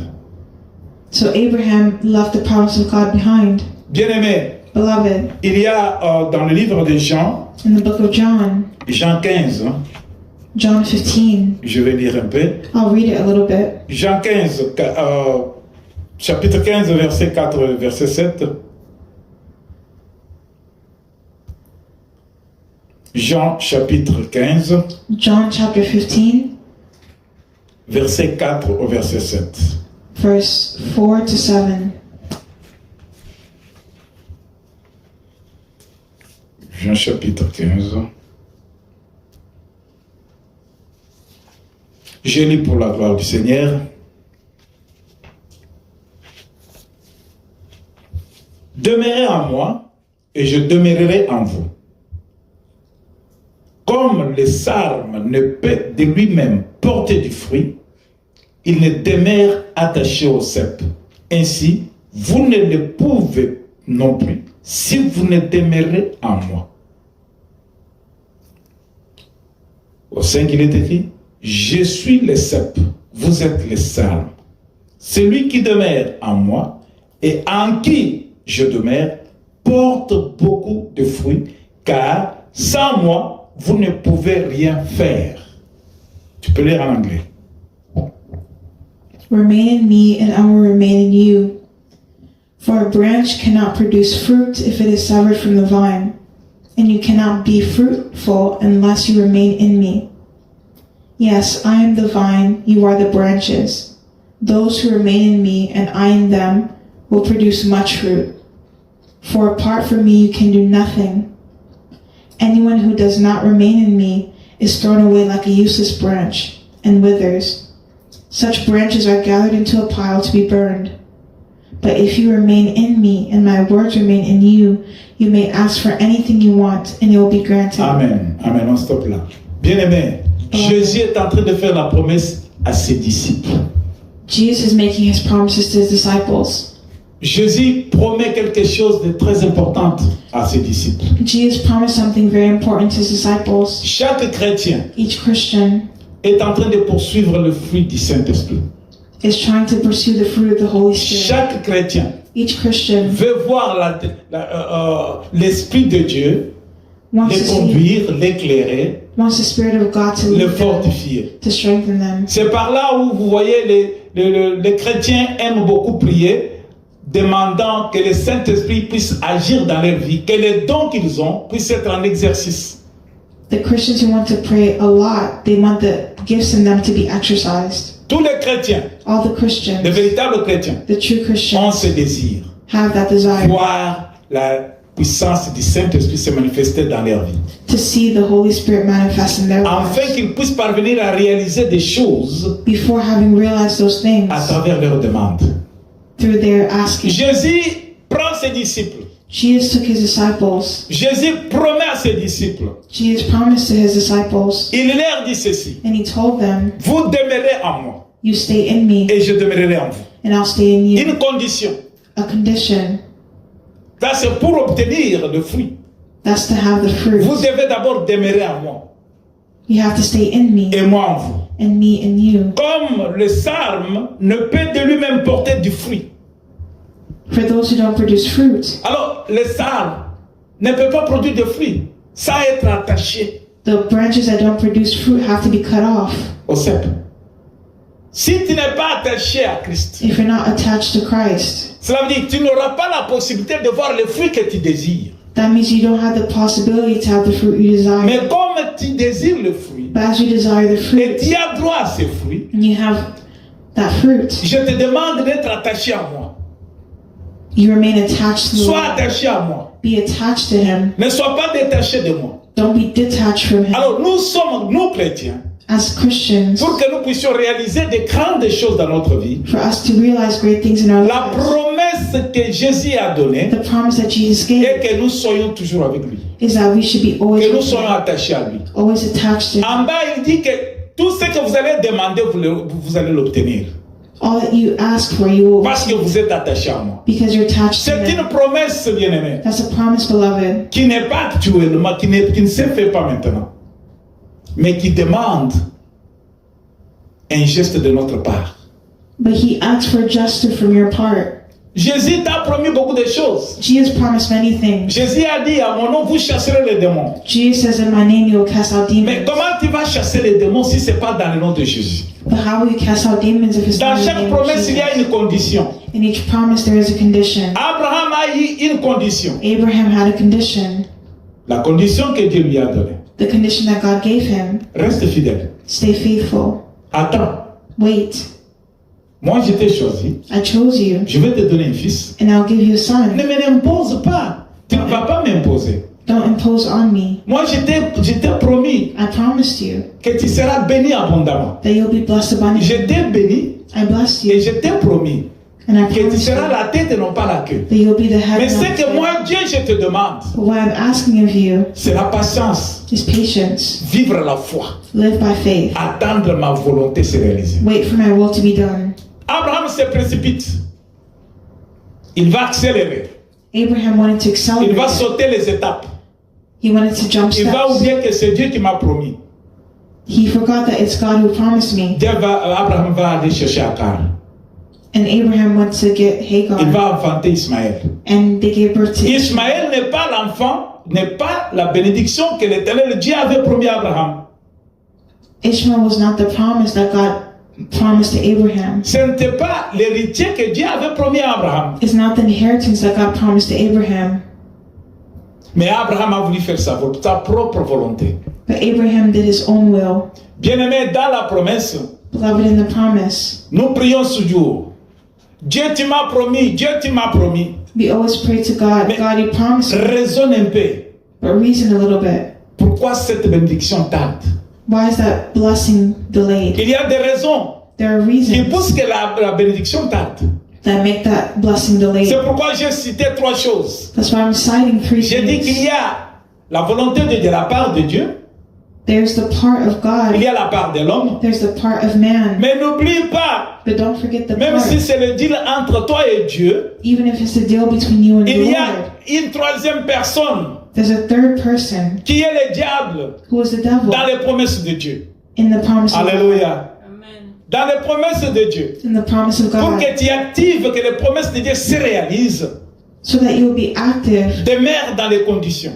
So Abraham left the promise of God behind. Bien-aimé, Beloved, il y a dans le livre de Jean, in the book of John, Jean 15, hein, John 15, je vais lire un peu. I'll read it a little bit. Jean 15, chapitre 15, verset 4, verset 7. Jean chapitre 15, John chapter 15, verset 4 au verset 7. verse 4 to 7. Jean chapitre 15. Je lis pour la gloire du Seigneur. Demeurez en moi et je demeurerai en vous. Comme le sarme ne peut de lui-même porter du fruit, il ne demeure attaché au cep. Ainsi, vous ne le pouvez non plus si vous ne demeurez en moi. Au 5, il est écrit, je suis le cep, vous êtes le sarme. Celui qui demeure en moi et en qui je demeure porte beaucoup de fruits, car sans moi, vous ne pouvez rien faire. Tu peux lire en anglais. Remain in me, and I will remain in you. For a branch cannot produce fruit if it is severed from the vine, and you cannot be fruitful unless you remain in me. Yes, I am the vine, you are the branches. Those who remain in me and I in them will produce much fruit. For apart from me you can do nothing. Anyone who does not remain in me is thrown away like a useless branch and withers. Such branches are gathered into a pile to be burned. But if you remain in me and my words remain in you, you may ask for anything you want and it will be granted. Amen. Amen. On stoppe là. Bien-aimé, Jésus est en train de faire la promesse à ses disciples. Jesus is making his promises to his disciples. Jésus promet quelque chose de très important à ses disciples. Jesus promised something very important to his disciples. Chaque chrétien Each Christian est en train de poursuivre le fruit du Saint-Esprit. is trying to pursue the fruit of the Holy Spirit. Chaque chrétien Each Christian veut voir l'Esprit de Dieu wants les to see, conduire, l'éclairer, wants the Spirit of God to le lead them, fortifier. to strengthen them. C'est par là où vous voyez les chrétiens aiment beaucoup prier, demandant que le Saint-Esprit puisse agir dans leur vie, que les dons qu'ils ont puissent être en exercice. The Christians who want to pray a lot, they want the gifts in them to be exercised. Tous les chrétiens, All the Christians, les véritables chrétiens, the true ont Christians, ce désir, have that desire voir la puissance du Saint-Esprit se manifester dans leur vie, to see the Holy Spirit manifest in their afin lives qu'ils puissent parvenir à réaliser des choses before having realized those things à travers leurs demandes. through their asking. Jésus prend ses disciples. Jesus took his disciples. Jésus promet à ses disciples. Jesus promised to his disciples, Il leur dit ceci. and he told them, Vous demeurez en moi you stay in me, et je demeurerai en vous. and I'll stay in you. Une condition. A condition, Ça, c'est pour obtenir le fruit. that's to have the fruit. Vous devez d'abord demeurer en moi You have to stay in me, et moi en vous. and me in you. Comme le sarme ne peut de lui-même porter du fruit. For those who don't produce fruit, Alors, le sarme ne peut pas produire de fruit sans être attaché the branches that don't produce fruit have to be cut off. au cep. Si tu n'es pas attaché à Christ, If you're not attached to Christ, cela veut dire que tu n'auras pas la possibilité de voir le fruit que tu désires. that means you don't have the possibility to have the fruit you desire. Mais comme tu désires le fruit, But as you desire the et fruit, tu as droit à ce fruit, and you have that fruit, je te demande d'être attaché à moi. You remain attached to the Sois Lord. attaché à moi. Be attached to Him. Ne sois pas détaché de moi. Don't be detached from Him. Alors nous sommes, nous chrétiens, As Christians, pour que nous puissions réaliser des grandes choses dans notre vie. for us to realize great things in our La lives, promesse que Jésus a donnée the promise that Jesus est gave que nous soyons toujours avec lui. is that we should be always Que nous with soyons Him, attachés à lui. always attached to Him. En bas, il dit que tout ce que vous allez demander, vous allez l'obtenir. All that you ask for, you will Parce que receive vous êtes attachés à moi. because you're attached to C'est Him. une promesse, bien-aimé, That's a promise, beloved, qui n'est pas actuellement, qui ne se fait pas maintenant, mais qui demande un geste de notre part. but He asks for justice from your part. Jésus t'a promis beaucoup de choses. Jesus promised many things. Jésus a dit, à mon nom, vous chasserez les démons. Jesus says, in my name you will cast out Mais demons. comment tu vas chasser les démons si ce n'est pas dans le nom de Jésus? But how will you cast out demons if it's Dans not in the chaque name of promesse, il y a Jesus? une condition. In each promise there is a condition. Abraham a eu une condition. Abraham had a condition. La condition que Dieu lui a donnée. The condition that God gave him. Reste fidèle. Stay faithful. Attends. Wait. Moi, je t'ai choisi. I chose you, Je vais te donner un fils. and I'll give you a Ne son. m'impose pas. Tu ne vas pas m'imposer. Don't impose on me. Moi, je t'ai promis I promised you que tu seras béni abondamment. that you'll be blessed Je abundantly. t'ai béni I blessed et you, je t'ai promis and I que tu promised seras you la tête et non pas la queue. that you'll be the head Mais and ce not que the moi, tail. Dieu, je te demande, But what I'm asking of you c'est la patience. is patience. Vivre la foi. Live by faith. Attendre ma volonté se réaliser. Wait for my will to be done. Abraham se précipite. Il va accélérer. Abraham wanted to Il va accelerate. sauter les étapes. He wanted to jump Il va steps. oublier que c'est Dieu qui m'a promis. He forgot that it's God who promised me. Abraham va aller chercher Agar. And Abraham went to get Il Hagar, va enfanter Ismaël. and they gave birth to Ismaël n'est pas l'enfant, n'est pas la bénédiction que l'Éternel Dieu avait promis à Abraham. Ishmael was not the promise that God promised to Abraham. Ce n'était pas l'héritier que Dieu avait promis à Abraham. It's not the inheritance that God promised to Abraham. Mais Abraham a voulu faire sa propre volonté. But Abraham did his own will. Bien-aimé, dans la promesse, Beloved, in the promise, nous prions toujours. Dieu, tu m'as promis, Dieu, tu m'as promis. we always pray to God. Mais- God, you promised me, Raisonne un peu. but reason a little bit. Pourquoi cette bénédiction tarde? Why is that blessing delayed? Il y a des raisons There are qui reasons poussent que la bénédiction tarde. that make that blessing delayed. C'est pourquoi j'ai cité trois choses. That's why I'm citing three J'ai dit qu'il things. y a la volonté de Dieu, la part de Dieu. There's the part of Il y God. a la part de l'homme. There's the part of man. Mais n'oublie pas, But don't forget the même part. si c'est le deal entre toi et Dieu, Even if it's a deal between you and the il y Lord, a une troisième personne there's a third person qui est le diable who is the devil dans les promesses de Dieu. in the promise of God. Alléluia. Dans les promesses de Dieu. In the promise of Pour God. que tu actives, que les promesses de Dieu se réalisent, So that you will be active demeure dans les conditions.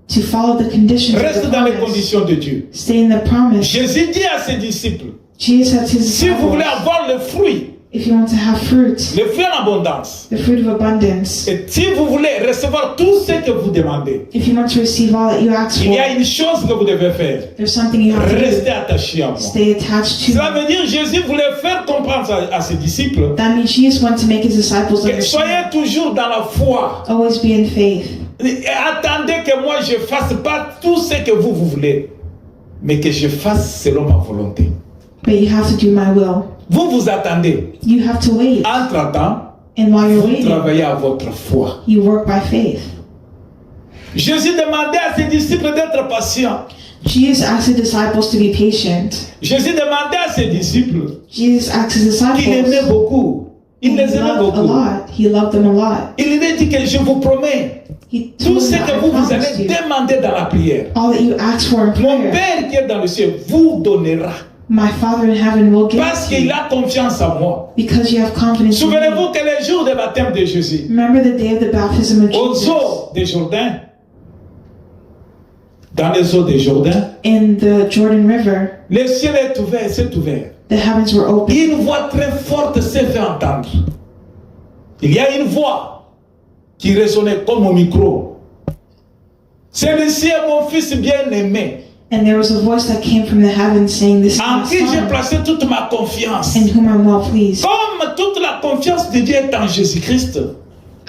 to follow the conditions of Reste the dans les promise. conditions de Dieu. Stay in the promise. Jésus dit à ses disciples, Jesus said to his si vous voulez disciples, avoir le fruit if you want to have fruit, en abondance, the fruit of abundance, et si vous voulez recevoir tout ce que vous demandez, if you want to receive all that you ask il y a for, une chose que vous devez faire. there's something you have to Restez do. attaché à moi. Stay attached to Cela me. veut dire que Jésus voulait faire comprendre à ses disciples That means Jesus wanted to make his disciples que understand. soyez toujours dans la foi. Always be in faith. Et attendez que moi je fasse pas tout ce que vous voulez, mais que je fasse selon ma volonté. But you have to do my will. Vous attendez. You have to wait. Entre-temps, And while you're vous waiting, travaillez à votre foi. you work by faith. Jésus demandait à ses disciples d'être patients. Jesus asked his disciples to be patient. Jésus demandait à ses disciples Jesus asked his qu'il aimait disciples. beaucoup. Il And les he aimait loved a beaucoup. lot. He loved them a lot. Il leur dit que je vous promets, He tout told ce them, que I vous promised allez you. demander dans la prière, All that you ask for in mon prayer, Père qui est dans le ciel vous donnera. my Father in heaven will give Parce it to qu'il you. a confiance en moi. Because you have confidence in me. Souvenez-vous que le jour du baptême de Jésus, Remember the day of the baptism of aux Jesus eaux des Jourdain, dans les eaux des Jourdain, in the Jordan River. le ciel est ouvert, s'est ouvert. The heavens were open. Une voix très forte s'est fait entendre. Il y a une voix qui résonnait comme au micro. Celui-ci est mon fils bien-aimé, And there was a voice that came from the heavens saying, "This is en my qui j'ai son, placé toute ma confiance. in whom I'm well pleased." Comme toute la confiance de Dieu est en Jésus-Christ,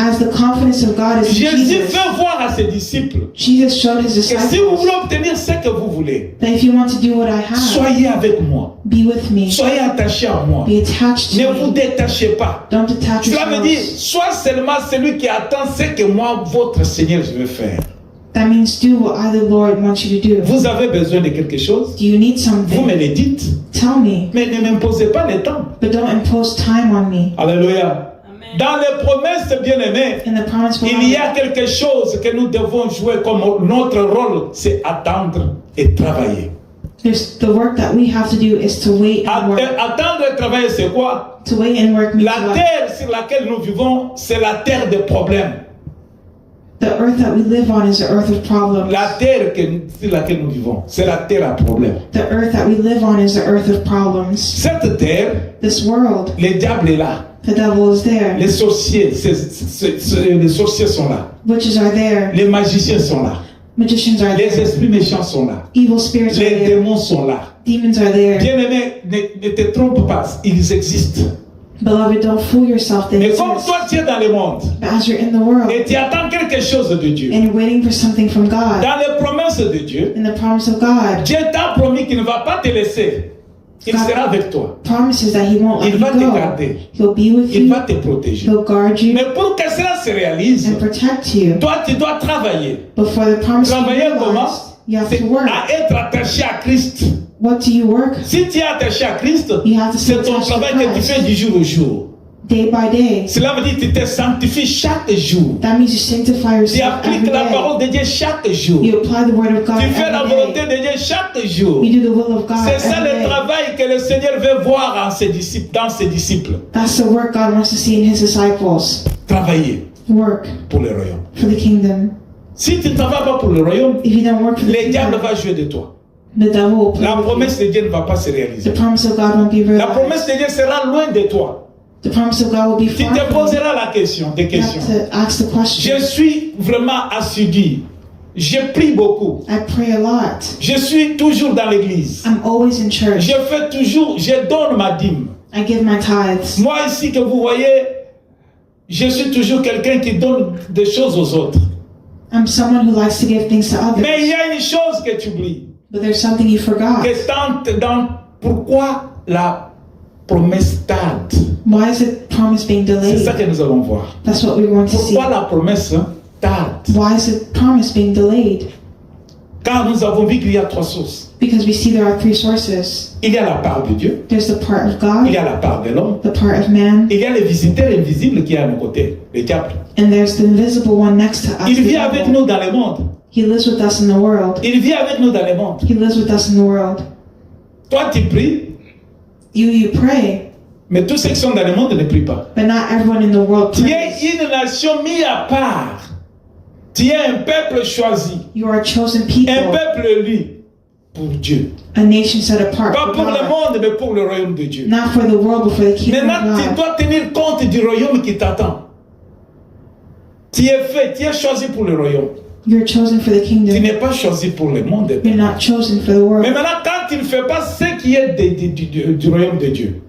As the confidence of God is in Jésus Jesus, fait voir à ses disciples Jesus showed his que si vous disciples voulez obtenir ce que vous voulez, that if you want to do what I have, soyez avec moi. be with me, Soyez attachés à moi. be attached Ne to vous me. détachez pas. Don't detach Cela veut dire, yourselves. sois seulement celui qui attend ce que moi, votre Seigneur, je vais faire. That means do what I, the Lord, want you to do. Vous avez besoin de quelque chose, Do you need vous me something? le dites, Tell me, mais ne m'imposez pas le temps. but don't impose time on me. Alléluia. Dans les promesses bien-aimées, In the promise il y a beloved, quelque chose que nous devons jouer comme notre rôle, c'est attendre et travailler. there's the work that we have to do is to wait and work. Attendre et travailler, c'est quoi? To wait and work means La what? terre sur laquelle nous vivons, c'est la terre des problèmes. The earth that we live on is the earth of problems. La terre sur laquelle nous vivons, c'est la terre à problème. The earth that we live on is the earth of problems. Cette terre, This world, le diable est là. the devil is there. Les sorciers, les sorciers sont là. Witches are there. Les magiciens sont là. Magicians are Les there. esprits méchants sont là. Evil spirits are Les there. démons sont là. Demons are there. Bien-aimé, ne te trompe pas, ils existent. Beloved, don't fool yourself. They Mais comme exist. toi, tu es dans le monde But as you're in the world et tu attends quelque chose de Dieu, and you're waiting for something from God, dans les promesses de Dieu, in the promise of God, Dieu t'a promis qu'il ne va pas te laisser. Il sera avec toi. promises that He won't let Il you va te go. garder. He'll be with Il you. va te protéger. He'll guard you Mais pour que cela se réalise, and protect you. toi, tu dois travailler. But for the promise to be Travailler comment? realized, you have C'est to work. à être attaché à Christ. What do you work? Si tu es attaché à Christ, You have to stay c'est ton attached to travail que tu Christ. fais du jour au jour. Day by day. Cela veut dire que tu te sanctifies chaque jour. That means you sanctify Tu yourself every appliques la day. parole de Dieu chaque jour. You apply the word of God Tu fais la every volonté day. de Dieu chaque jour. You do the will of God C'est ça every le day. travail que le Seigneur veut voir en ses disciples, dans ses disciples. That's the work God wants to see in His disciples. Travailler Work pour le royaume. for the kingdom. Si tu ne travailles pas pour le royaume, If you don't work for the le diable kingdom, va jouer de toi. the devil will play La with you. promesse de Dieu ne va pas se réaliser. The promise of God won't be La realized. promesse de Dieu sera loin de toi. The promise of God will be Tu far te from you. poseras la question, des You questions. have to ask the question. Je suis vraiment assidu. Je prie beaucoup. I pray a lot. Je suis toujours dans l'église. I'm always in church. Je fais toujours, je donne ma dîme. I give my tithes. Moi ici que vous voyez, je suis toujours quelqu'un qui donne des choses aux autres. I'm someone who likes to give things to Mais il y others. a une chose que tu oublies. But there's something you forgot. Que pourquoi la promesse tarde? Why is the promise being C'est ça delayed? que nous allons voir. That's what we're going to see. Pourquoi la promesse tarde? Why is the promise being delayed? Car nous avons vu qu'il y a trois sources. Because we see there are three sources. Il y a la part de Dieu, There's the part of il y God, a la part de l'homme, the part of man, il y a les visiteurs invisibles qui est à nos côtés, le diable. and there's the invisible one next to us. Il the vit avec devil. nous dans le monde. He lives with us in the world. Il vit avec nous dans le monde. He lives with us in the world. Toi, tu pries, You pray, mais tous ceux qui sont dans le monde ne prient pas. but not everyone in the world Tu es prays. une nation mise à part. Tu es un peuple choisi, You are a chosen un people, peuple élu pour Dieu. a nation set apart Pas for pour le God. monde, mais pour le royaume de Dieu. Not for the world, but for the kingdom Maintenant, of tu God. dois tenir compte du royaume qui t'attend. Tu es fait, tu es choisi pour le royaume. You're chosen for the Tu kingdom. n'es pas choisi pour le monde. You're not chosen for the Mais world. maintenant, quand tu ne fais pas ce qui est du royaume de Dieu,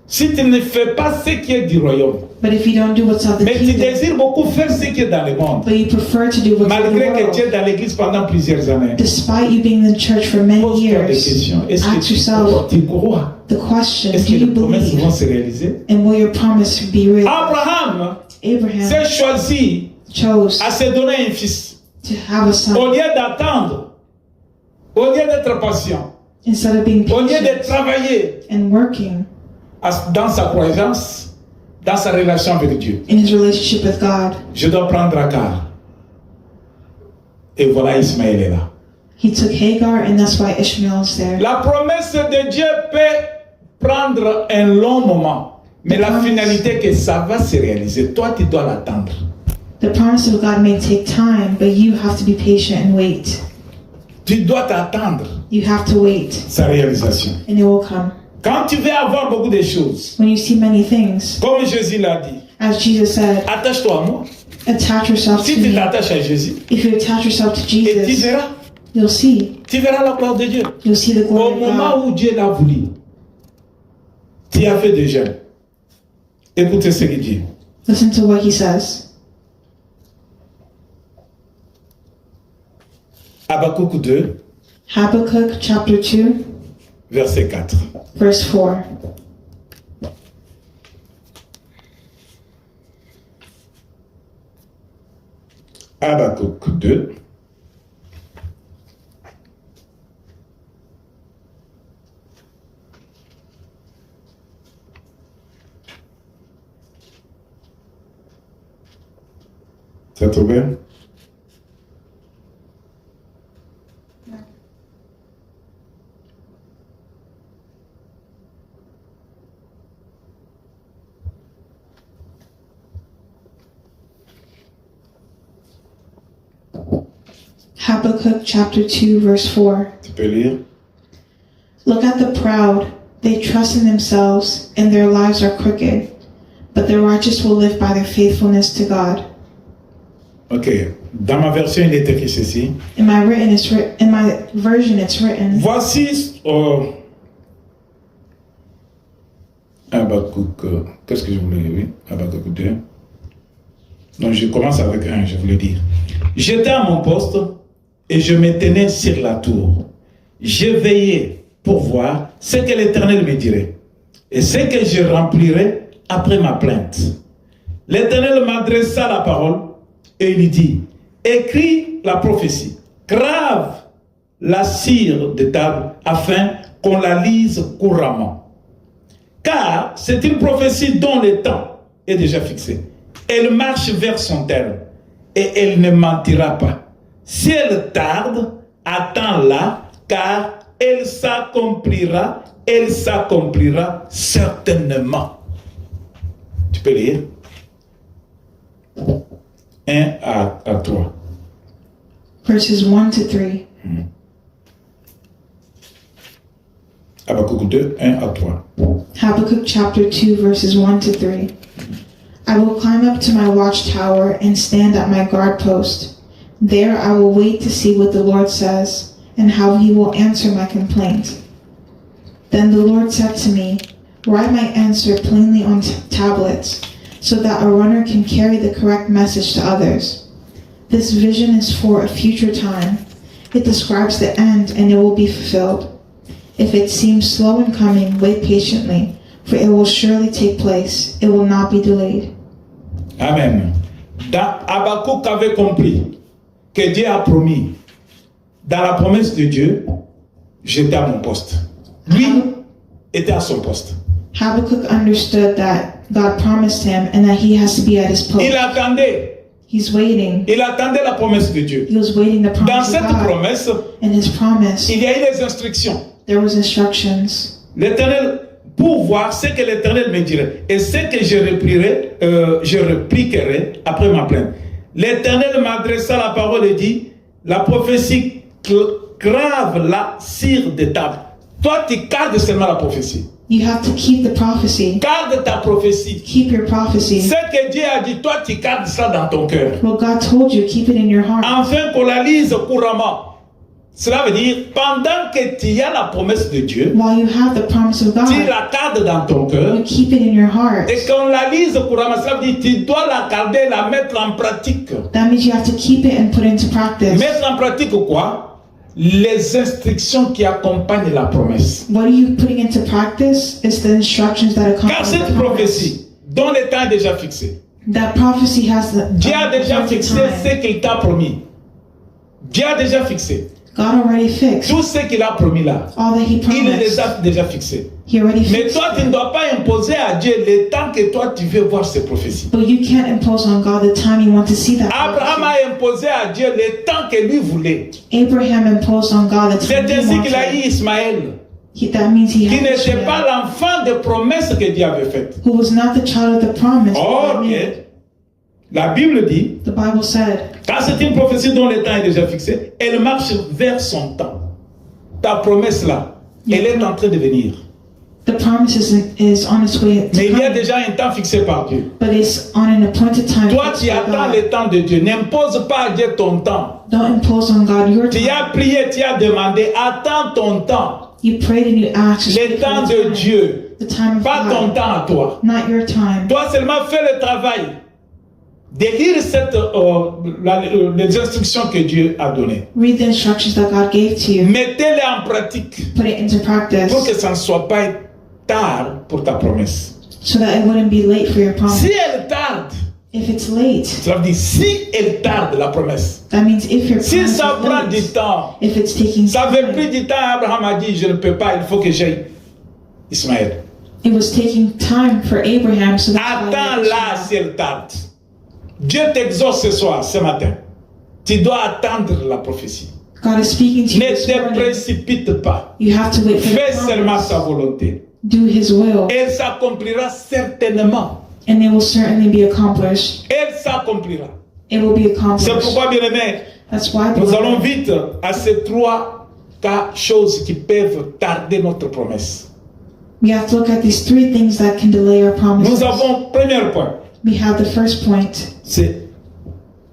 si tu ne fais pas ce qui est du royaume, But if you don't do what's of the mais tu kingdom, désires beaucoup faire ce qui est dans le monde, but you prefer to do what's of the malgré que tu es world, dans l'église pendant plusieurs années, despite you being in the church for many pose-toi des years, questions. Est-ce ask que tu yourself crois? Tu crois? the question, Est-ce do que you les promesses vont believe? se réaliser? And will your promise be real? Abraham Abraham s'est choisi chose à se donner un fils. to have a son Au lieu d'attendre, au lieu d'être patient, instead of being au lieu de patient travailler and working dans sa croyance, dans sa relation avec Dieu. in his relationship with God. Je dois prendre Agar. Et voilà, Ismaël est là. He took Hagar, and that's why Ishmael is there. La promesse de Dieu peut prendre un long moment, mais la finalité que ça va se réaliser, toi tu dois l'attendre. The promise of God may take time, but you have to be patient and wait. Tu dois t'attendre You have to wait, sa réalisation. and it will come. Quand tu veux avoir beaucoup de choses, When you see many things, comme Jésus l'a dit, as Jesus said, attache-toi à moi. attach yourself Si to tu me. t'attaches à Jésus, If you attach yourself to et tu Jesus, verras, you'll see. tu verras la gloire de Dieu. You'll see the Au glory of moment God. où Dieu l'a voulu, tu as fait des jeûnes. Écoutez ce qu'il dit. Listen to what he says. Habakkuk 2, Habakkuk chapter 2, verset 4. verse 4. Habakkuk 2, c'est trouvé? Habakkuk chapter 2, verse 4. Tu peux lire? Look at the proud. They trust in themselves, and their lives are crooked. But the righteous will live by their faithfulness to God. Ok. Dans ma version, il est écrit ceci. In my version, it's written. Voici Habakkuk. Qu'est-ce que je voulais dire? Oui, Habakkuk 2. Donc je commence avec 1, je voulais dire. J'étais à mon poste et je me tenais sur la tour. Je veillais pour voir ce que l'Éternel me dirait et ce que je remplirais après ma plainte. L'Éternel m'adressa la parole et il dit, écris la prophétie, grave la cire de table afin qu'on la lise couramment. Car c'est une prophétie dont le temps est déjà fixé. Elle marche vers son terme et elle ne mentira pas. Si elle tarde, attends-la, car elle s'accomplira certainement. Tu peux lire 1 à 3. Verses 1 to 3. Habakkuk 2, 1 à 3. Habakkuk chapter 2, verses 1 to 3. I will climb up to my watchtower and stand at my guard post. There I will wait to see what the Lord says and how he will answer my complaint. Then the Lord said to me, write my answer plainly on tablets, so that a runner can carry the correct message to others. This vision is for a future time. It describes the end and it will be fulfilled. If it seems slow in coming, wait patiently, for it will surely take place. It will not be delayed. Amen. Habakkuk avait compris que Dieu a promis. Dans la promesse de Dieu, j'étais à mon poste. Lui était à son poste. Habakkuk understood that God promised him and that he has to be at his post. Il attendait. He's waiting. Il attendait la promesse de Dieu. He was waiting the Dans promise of cette God. promesse, In his promise, il y a eu des instructions. there was instructions. L'Éternel, pour voir ce que l'Éternel me dirait et ce que je répliquerai après ma plainte. L'Éternel m'adressa la parole et dit, la prophétie grave la cire de table. Toi, tu gardes seulement la prophétie. You have to keep the prophecy. Garde ta prophétie. Keep your prophecy. Ce que Dieu a dit, toi, tu gardes ça dans ton cœur. What God told you, keep it in your heart. Afin qu'on la lise couramment. Cela veut dire, pendant que tu as la promesse de Dieu, While you have the promise of tu God, la gardes dans ton cœur. you keep it in your heart. Et qu'on la lise couramment, cela veut dire, tu dois la garder, la mettre en pratique. That means you have to keep it and put it into practice. Mettre en pratique quoi? Les instructions qui accompagnent la promesse. What are you putting into practice? Is the instructions that Car accompany cette the promise. prophétie, dont le temps est déjà fixé, That prophecy has the Dieu a déjà appointed fixé time. ce qu'il t'a promis. Dieu a déjà fixé. God already fixed Tout ce qu'il a promis là, all that he il les promised. a déjà fixés. He already Mais fixed toi, tu it. ne dois pas imposer à Dieu le temps que toi tu veux voir ces prophéties. But you can't impose on God the time you want to see that Abraham prophecy. a imposé à Dieu le temps que lui voulait. Abraham imposed on God the C'est time he ainsi qu'il a eu wanted. Ismaël, That means he qui had n'était Ishmael, pas l'enfant de promesse que Dieu avait faite. who was not the child of the promise. but God Or, made. la Bible dit, The Bible said, car c'est une prophétie dont le temps est déjà fixé, elle marche vers son temps. Ta promesse là, elle est en train de venir. the promise is on its way to Mais il y a come, déjà un temps fixé par Dieu. but it's on an appointed time. Toi, fixed tu by attends God. le temps de Dieu. N'impose pas à Dieu ton temps. Don't impose on God your Tu time. as prié, tu as demandé, attends ton temps. You prayed and you asked. just Le wait for temps the de time. Dieu. The time of Pas ton God, temps à toi. not your time. Toi seulement fais le travail de lire les instructions que Dieu a données. Read the instructions that God gave to you. Mettez-les en pratique Put it into practice pour que ça ne soit pas tard pour ta promesse. so that it wouldn't be late for your promise. Si elle tarde, If it's late, ça veut dire si elle tarde la promesse. that means if your Si promise ça prend is du late, temps, if it's taking ça avait time, pris du temps, Abraham a dit je ne peux pas, il faut que j'aille Ismaël. it was taking time for Abraham, so that's why he Attends là had si elle tarde. Dieu t'exauce ce soir, ce matin. Tu dois attendre la prophétie. God is speaking to you Ne this te morning. précipite pas. You have to wait for Fais the seulement promise. sa volonté. Do His will, Elle s'accomplira certainement. and it will certainly be accomplished. Elle s'accomplira. It will be C'est accomplished. pourquoi, bien aimé, That's why, nous allons beloved, vite à ces trois choses qui peuvent tarder notre promesse. we have to look at these three things that can delay our promises. Nous avons, premier point, We have the first point. c'est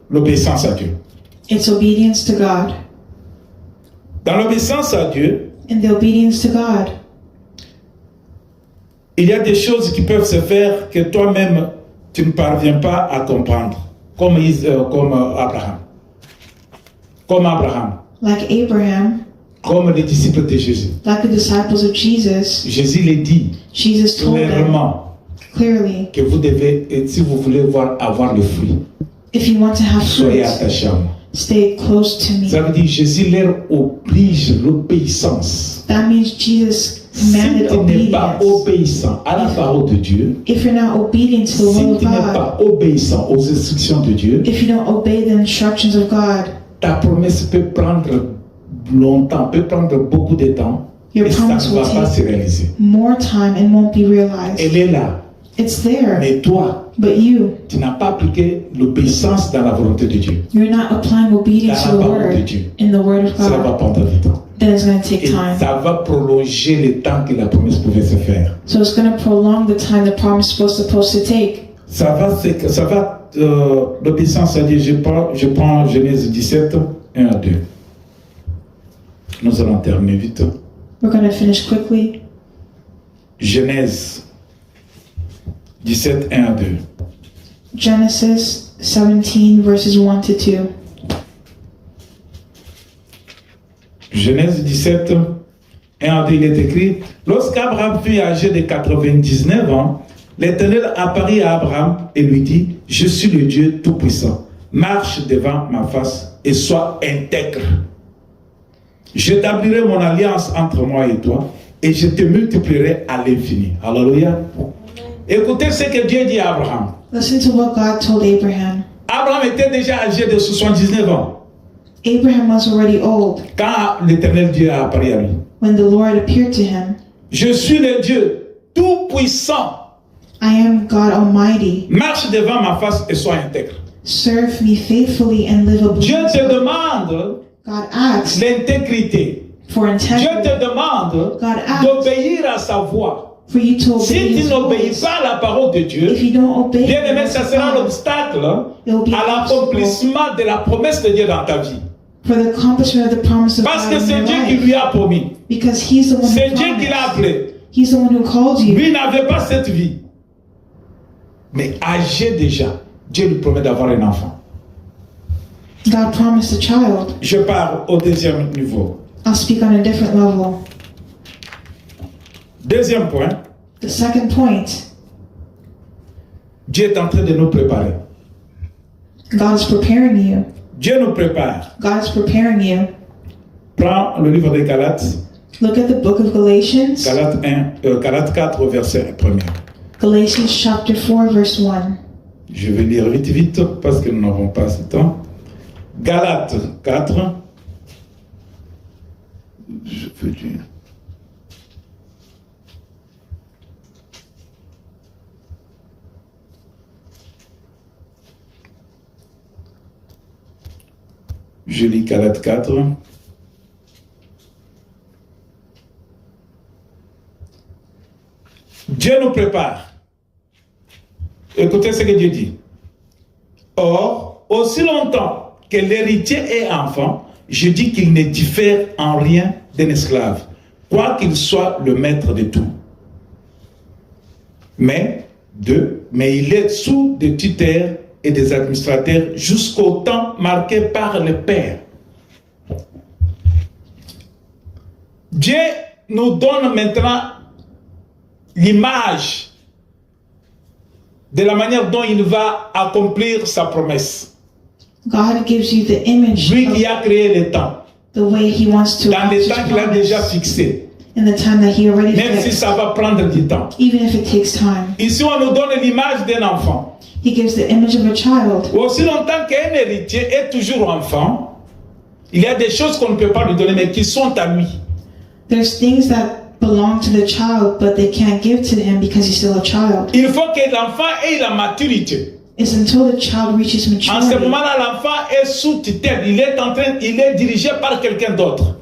l'obéissance à Dieu. It's obedience to God. Dans l'obéissance à Dieu, In the obedience to God, il y a des choses qui peuvent se faire que toi-même, tu ne parviens pas à comprendre, comme Abraham. Comme Abraham, like Abraham, comme les disciples de Jésus. like the disciples of Jesus, Jésus les dit Jesus told them clairement clearly, que vous devez, et si vous voulez avoir le fruit, if you want to have soyez fruit, attachés à moi. stay close to me. Ça veut dire Jésus leur oblige l'obéissance. That means Jesus Si commanded tu n'es pas obedience. obéissant à la parole de Dieu, If you're not obedient to the si will of tu n'es God, pas obéissant aux instructions de Dieu, if you don't obey the instructions of God, ta promesse peut prendre longtemps, peut prendre beaucoup de temps, Your et ça promise ne va will pas take se réaliser. more time and won't be realized. Elle est là, It's there, mais toi, but you, tu n'as pas appliqué l'obéissance dans la volonté de Dieu. you're not applying obedience to Dans la the parole de word Dieu. in the word of Ça va God. prendre du temps. Then it's going to take Et time. ça va prolonger le temps que la promesse pouvait se faire. So it's going to prolong the time the promise was supposed to take. L'obéissance à Dieu. Je prends Genèse 17, 1 à 2. Nous allons terminer vite. We're going to finish quickly. Genèse 17, 1 à 2. Genesis 17 verses 1 to 2. Genèse 17, 1 à 2, il est écrit: Lorsqu'Abraham fut âgé de 99 ans, l'Éternel apparut à Abraham et lui dit: Je suis le Dieu Tout-Puissant. Marche devant ma face et sois intègre. J'établirai mon alliance entre moi et toi et je te multiplierai à l'infini. Alléluia. Écoutez ce que Dieu dit à Abraham. Listen to what God told Abraham. Abraham était déjà âgé de 79 ans Abraham was already old quand l'Éternel Dieu a apparu à lui. when the Lord appeared to him. Je suis le Dieu Tout-Puissant. I am God Almighty. Marche devant ma face et sois intègre. Serve me faithfully and live Dieu obediently. te demande God asks l'intégrité. for Dieu integrity, te demande God asks d'obéir à sa voix. for you to obey Si tu His n'obéis voice. pas à la parole de Dieu, If you don't obey bien aimé, the ça voice sera of God, l'obstacle it will be à an obstacle l'accomplissement de la promesse de Dieu dans ta vie. for the accomplishment of the promise of Parce God que in c'est your Dieu qui life. lui a promis. Because He's the one C'est who Dieu qui l'a promised. appelé. He's the one who called you. Lui n'avait pas cette vie. Mais âgé déjà, Dieu lui promet d'avoir un enfant. God promised a child. Je pars au deuxième niveau. I'll speak on a different level. Deuxième point, The second point, Dieu est en train de nous préparer. God is preparing you. Dieu nous prépare. God is preparing you. Prends le livre des Galates, Look at the book of Galatians. Galates 4, verset 1. Galatians chapter 4, verse 1. Je vais lire vite parce que nous n'avons pas ce temps. Galates 4. Je peux dire. Je lis Galates 4. Dieu nous prépare. Écoutez ce que Dieu dit. Or, aussi longtemps que l'héritier est enfant, je dis qu'il ne diffère en rien d'un esclave, quoiqu'il soit le maître de tout. Mais il est sous des tuteurs et des administrateurs jusqu'au temps marqué par le Père. Dieu nous donne maintenant l'image de la manière dont il va accomplir sa promesse. God gives you the image Lui qui of a créé le temps, the way He wants to dans le accomplish temps qu'il a déjà promise fixé, in the time that He already même si fixed, ça va prendre du temps. even if it takes time. Ici, on nous donne l'image d'un enfant. He gives the image of a child. Aussi longtemps qu'un héritier est toujours enfant, il y a des choses qu'on ne peut pas lui donner, mais qui sont à lui. There's things that belong to the child, but they can't give to him because he's still a child. Il faut que l'enfant ait la maturité. It's until the child reaches En ce maturity. moment-là, l'enfant est sous tutelle. Il est dirigé par quelqu'un d'autre.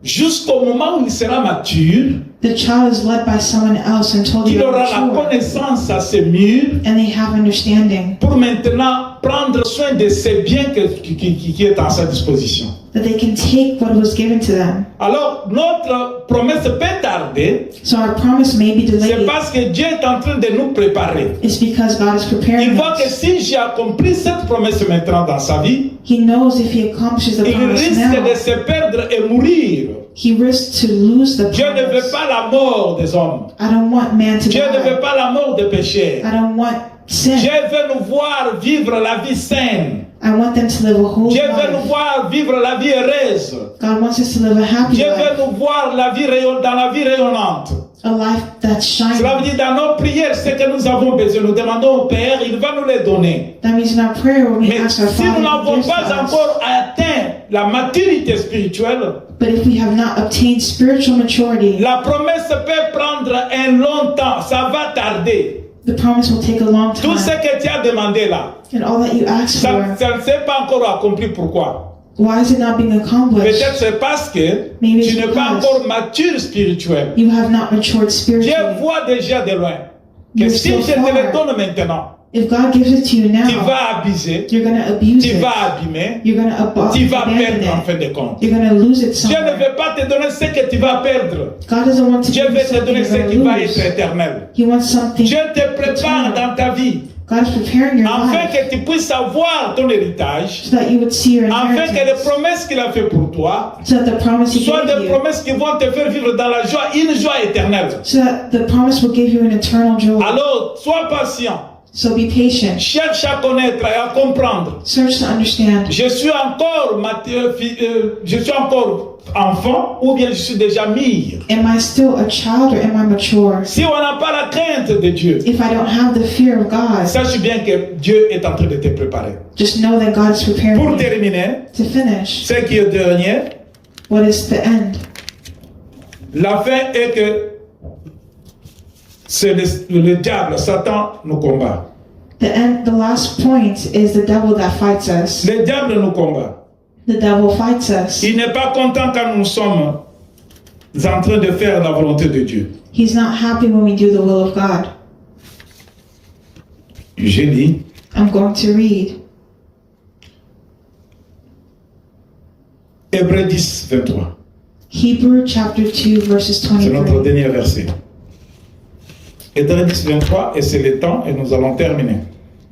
Jusqu'au moment où il sera mature, The child is led by someone else until they il are aura la mature connaissance assez mûre and they have understanding pour maintenant prendre soin de ces biens qui est à sa disposition. that they can take what was given to them. Alors, notre promesse peut tarder, So our promise may be c'est delayed. parce que Dieu est en train de nous préparer. It's because God is Il preparing voit que us. si j'ai accompli cette promesse maintenant dans sa vie, He knows if he accomplishes the il promise risque now, de se perdre et mourir. he risks to lose the Dieu ne veut promise. pas la mort des hommes. I don't want man to Dieu ne veut die. pas la mort des pécheurs. I don't want sin. Dieu veut nous voir vivre la vie saine. I want them to live a whole Dieu veut nous life. voir vivre la vie heureuse. God wants us to live a happy Dieu life, veut nous voir dans la vie rayonnante. a life that's Cela veut shining. dire dans nos prières, ce que nous avons besoin, nous demandons au Père, il va nous les donner. That means in our prayer when we Mais ask our si nous Father, He n'avons gives to pas us. encore atteint la maturité spirituelle, But if we have not obtained spiritual maturity, la promesse peut prendre un long temps, ça va tarder. the promise will take a long Tout ce time. que tu as demandé là, And all that you ask ça for, ne s'est pas encore accompli. Pourquoi? why is it not being accomplished? Peut-être c'est parce que Maybe tu it's n'es pas because encore mature spirituel. You have not matured Dieu spiritually. voit déjà de loin que You're si so je te le far. donne maintenant, If God gives it to you tu now, vas abuser, you're going to abuse tu it. vas abîmer, You're going to tu vas abandon perdre en it. fin de compte. You're going to lose it Dieu ne somewhere. veut pas te donner ce que tu vas perdre. God doesn't want to Dieu give you veut te something donner you're ce qui going va to être lose. éternel. He wants something Dieu te prépare eternal. dans ta vie God is preparing your afin life que tu puisses avoir ton héritage, so that you would see your afin que les inheritance, promesses qu'il a fait pour toi so that the promise He soient gave des you, promesses qui vont te faire vivre dans la joie, une joie éternelle. so that the promise will give you an eternal joy. Alors, sois patient, So be patient. cherche à connaître et à comprendre. Search to understand. Je suis encore enfant ou bien je suis déjà mûr. Am I still a child or am I mature? Si on n'a pas la crainte de Dieu, If I don't have the fear of God, sache bien que Dieu est en train de te préparer. just know that God is preparing Pour me terminer, to finish ce qui est dernier, what is the end. la fin est que c'est le diable, Satan nous combat. The last point is the devil that fights us. Le diable nous combat. The devil fights us. Il n'est pas content quand nous sommes en train de faire la volonté de Dieu. He's not happy when we do the will of God. Je lis I'm going to read Hébreux 10, 23. Hebrew chapter 2 verses C'est notre 23. dernier verset. Hébreux 10, 23, et c'est le temps, et nous allons terminer.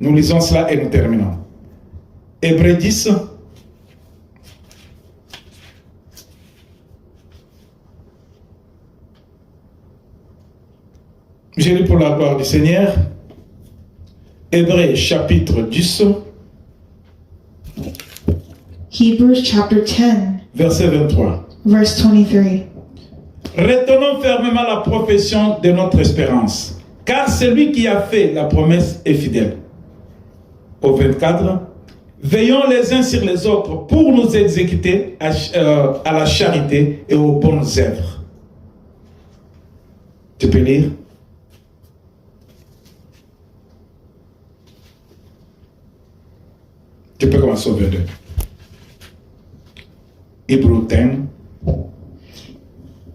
Nous lisons cela et nous terminons. Hébreux 10, je lis pour la gloire du Seigneur. Hébreux chapitre 10, Hebrews chapter 10 verset 23. verse 23. Retenons fermement la profession de notre espérance, car celui qui a fait la promesse est fidèle. Au 24, veillons les uns sur les autres pour nous exécuter à la charité et aux bonnes œuvres. Tu peux lire? Tu peux commencer au 22. Hébreux 10.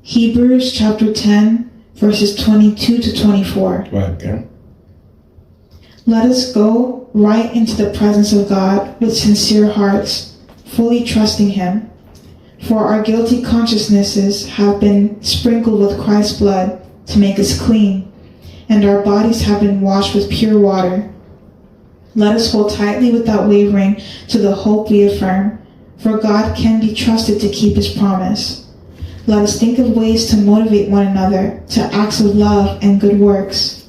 Hebrews chapter 10 verses 22 to 24. Ouais, ok. Let us go right into the presence of God with sincere hearts, fully trusting Him. For our guilty consciousnesses have been sprinkled with Christ's blood to make us clean, and our bodies have been washed with pure water. Let us hold tightly without wavering to the hope we affirm, for God can be trusted to keep his promise. Let us think of ways to motivate one another to acts of love and good works.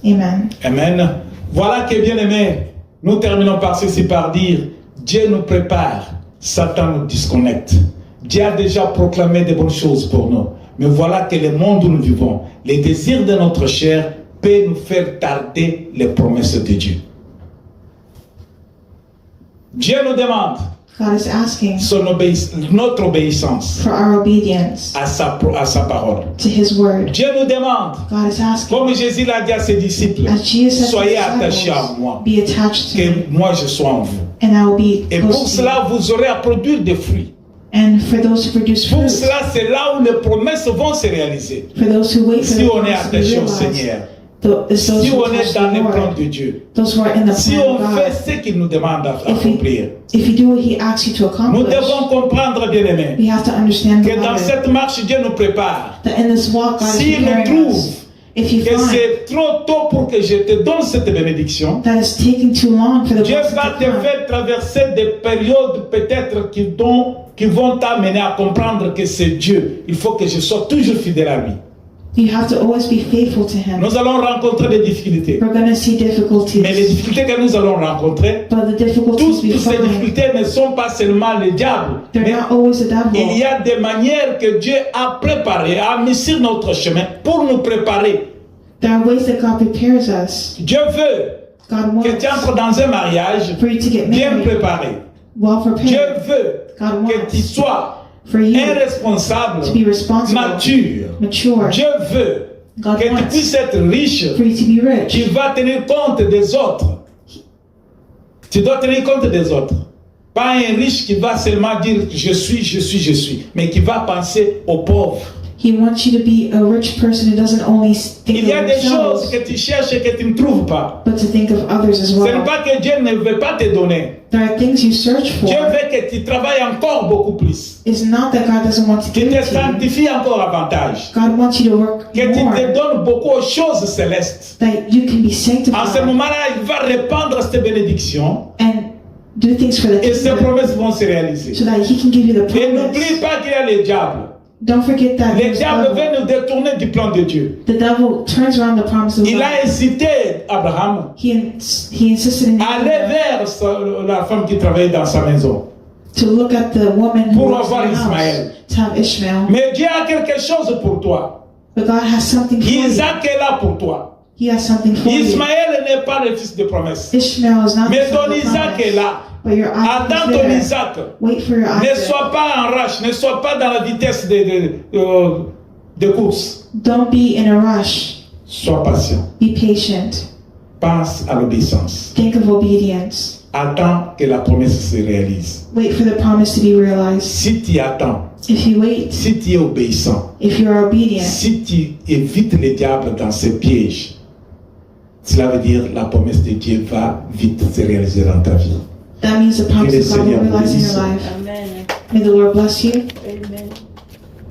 Amen. Amen. Voilà que bien aimé, nous terminons par ceci, par dire, Dieu nous prépare, Satan nous disconnecte. Dieu a déjà proclamé de bonnes choses pour nous. Mais voilà que le monde où nous vivons, les désirs de notre chair peuvent nous faire tarder les promesses de Dieu. Dieu nous demande God is asking notre obéissance for our obedience à sa parole. to his word. Dieu nous demande, God is asking, comme Jésus l'a dit à ses disciples, as Jesus said to soyez his attachés à disciples, moi, be attached to me, que moi je sois en vous. and I will be Et pour close to you. cela, vous aurez à produire des fruits. And for those who produce Pour fruit, cela, c'est là où les promesses vont se réaliser. for those who wait for Si the on est promise to be attaché au realized, Seigneur, it's those si who on attach est to dans the les plans Lord, de Dieu, those who are in the si plan on of fait God. ce qu'il nous demande d'accomplir, If you do what he asks you to nous accomplish, devons comprendre, bien-aimés, we have to understand, que dans beloved, cette marche, Dieu nous prépare. that in this walk God Si is nous preparing trouve us. If you que find c'est trop tôt pour que je te donne cette bénédiction, that it's taking too long for the Dieu blessing va to te come, faire traverser des périodes peut-être qui vont t'amener à comprendre que c'est Dieu. Il faut que je sois toujours fidèle à lui. you have to always be faithful to him. Nous allons rencontrer des difficultés. We're going to see Mais les difficulties, difficultés que nous allons rencontrer, but the difficulties we toutes ces find, difficultés ne sont pas seulement le diable. they're Mais not always the il devil. y a des manières que Dieu a préparées, a mis sur notre chemin pour nous préparer. There are ways that God prepares us. Dieu veut God que wants tu entres dans un mariage for you to get bien married, préparé. well Dieu prepared. veut God que tu wants sois for you un responsable to be responsible, mature. mature. Dieu veut God que tu wants puisses être riche, for you to be rich. qui va tenir compte des autres. Tu dois tenir compte des autres. Pas un riche qui va seulement dire je suis, mais qui va penser aux pauvres. He wants you to be a rich person who doesn't only think Il y a of des choses themselves, que tu cherches et que tu ne trouves pas. but to think of others as Ce n'est well. pas que Dieu ne veut pas te donner. There are things you search for. Dieu veut que tu travailles encore beaucoup plus. It's not that God doesn't want to Que give tu it to you. sanctifies encore davantage. God wants you to work Que tu te more, donnes beaucoup aux choses célestes. that you can be En ce sanctified moment-là, il va répandre cette bénédiction and do things for the et ces kingdom promesses vont se réaliser. so that He can give you the Et n'oublie promise. pas qu'il y a le diable. Don't forget that Le there's diable devil. veut nous détourner du plan de Dieu. The devil turns around the promise of Il a God. incité Abraham He insisted in à aller vers la femme qui travaillait dans sa maison. to look at the woman who Pour was in avoir the Ismaël. house to have Ishmael. Mais Dieu a quelque chose pour toi. But God has something for you. Isaac est là pour toi. He has something for you. Ismaël n'est pas le fils de promesse. Ishmael is not Mais the son ton of Isaac est promise, là. but your Isaac Attends is ton there. Isaac. Wait for your Ne Isaac. sois pas en rush, ne sois pas dans la vitesse de course. Don't be in a rush. Sois patient. Be patient. Pense à l'obéissance. Think of obedience. Attends que la promesse se réalise. Wait for the promise to be realized. Si tu attends, If you wait, si tu es obéissant, if you are obedient, si tu évites le diable dans ses pièges, cela veut dire la promesse de Dieu va vite se réaliser dans ta vie. that means the promise Que le of God will Seigneur vous realize in bénisse. your life. Amen. May the Lord bless you. Amen.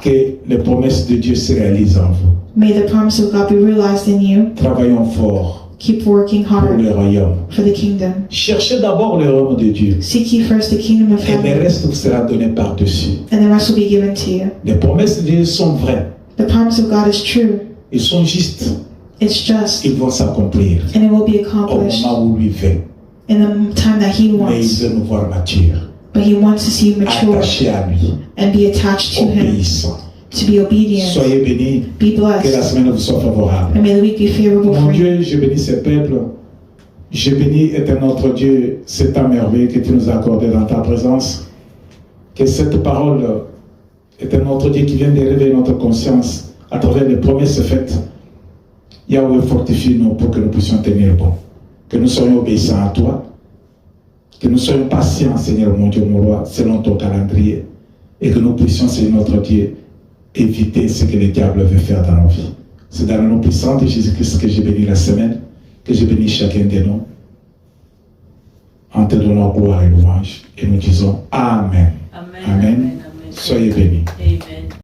Que les promesses de Dieu se réalisent en vous. May the promise of God be realized in you. Travaillons fort Keep working pour hard le royaume. for the kingdom. Cherchez d'abord le royaume de Dieu Seek ye first the kingdom of et le heaven, reste vous sera donné par-dessus. and the rest will be given to you. Les promesses de Dieu sont vraies, The promise of God is true. ils sont justes, It's just, ils vont s'accomplir and it will be au accomplished moment où lui veut. in the time that He Mais il wants. veut nous voir matures, But He wants to see you mature attachés à lui, and be attached to Him, obéissants. to be obedient. Soyez bénis, Be que la blessed, semaine vous soit favorable. and may the week be favorable Mon for you. Dieu, je bénis ce peuple. Je bénis, éternel notre Dieu, cet temps merveilleux que tu nous as accordé dans ta présence. Que cette parole, éternel notre Dieu, qui vient de réveiller notre conscience à travers les promesses faites, Yahweh, fortifie-nous pour que nous puissions tenir bon. Que nous soyons obéissants à toi. Que nous soyons patients, Seigneur mon Dieu, mon roi, selon ton calendrier. Et que nous puissions, Seigneur notre Dieu, éviter ce que le diable veut faire dans nos vies. C'est dans le nom puissant de Jésus-Christ que j'ai béni la semaine, que j'ai béni chacun de nous, en te donnant gloire et louange, et nous disons Amen. Amen. Amen. Amen. Soyez bénis. Amen.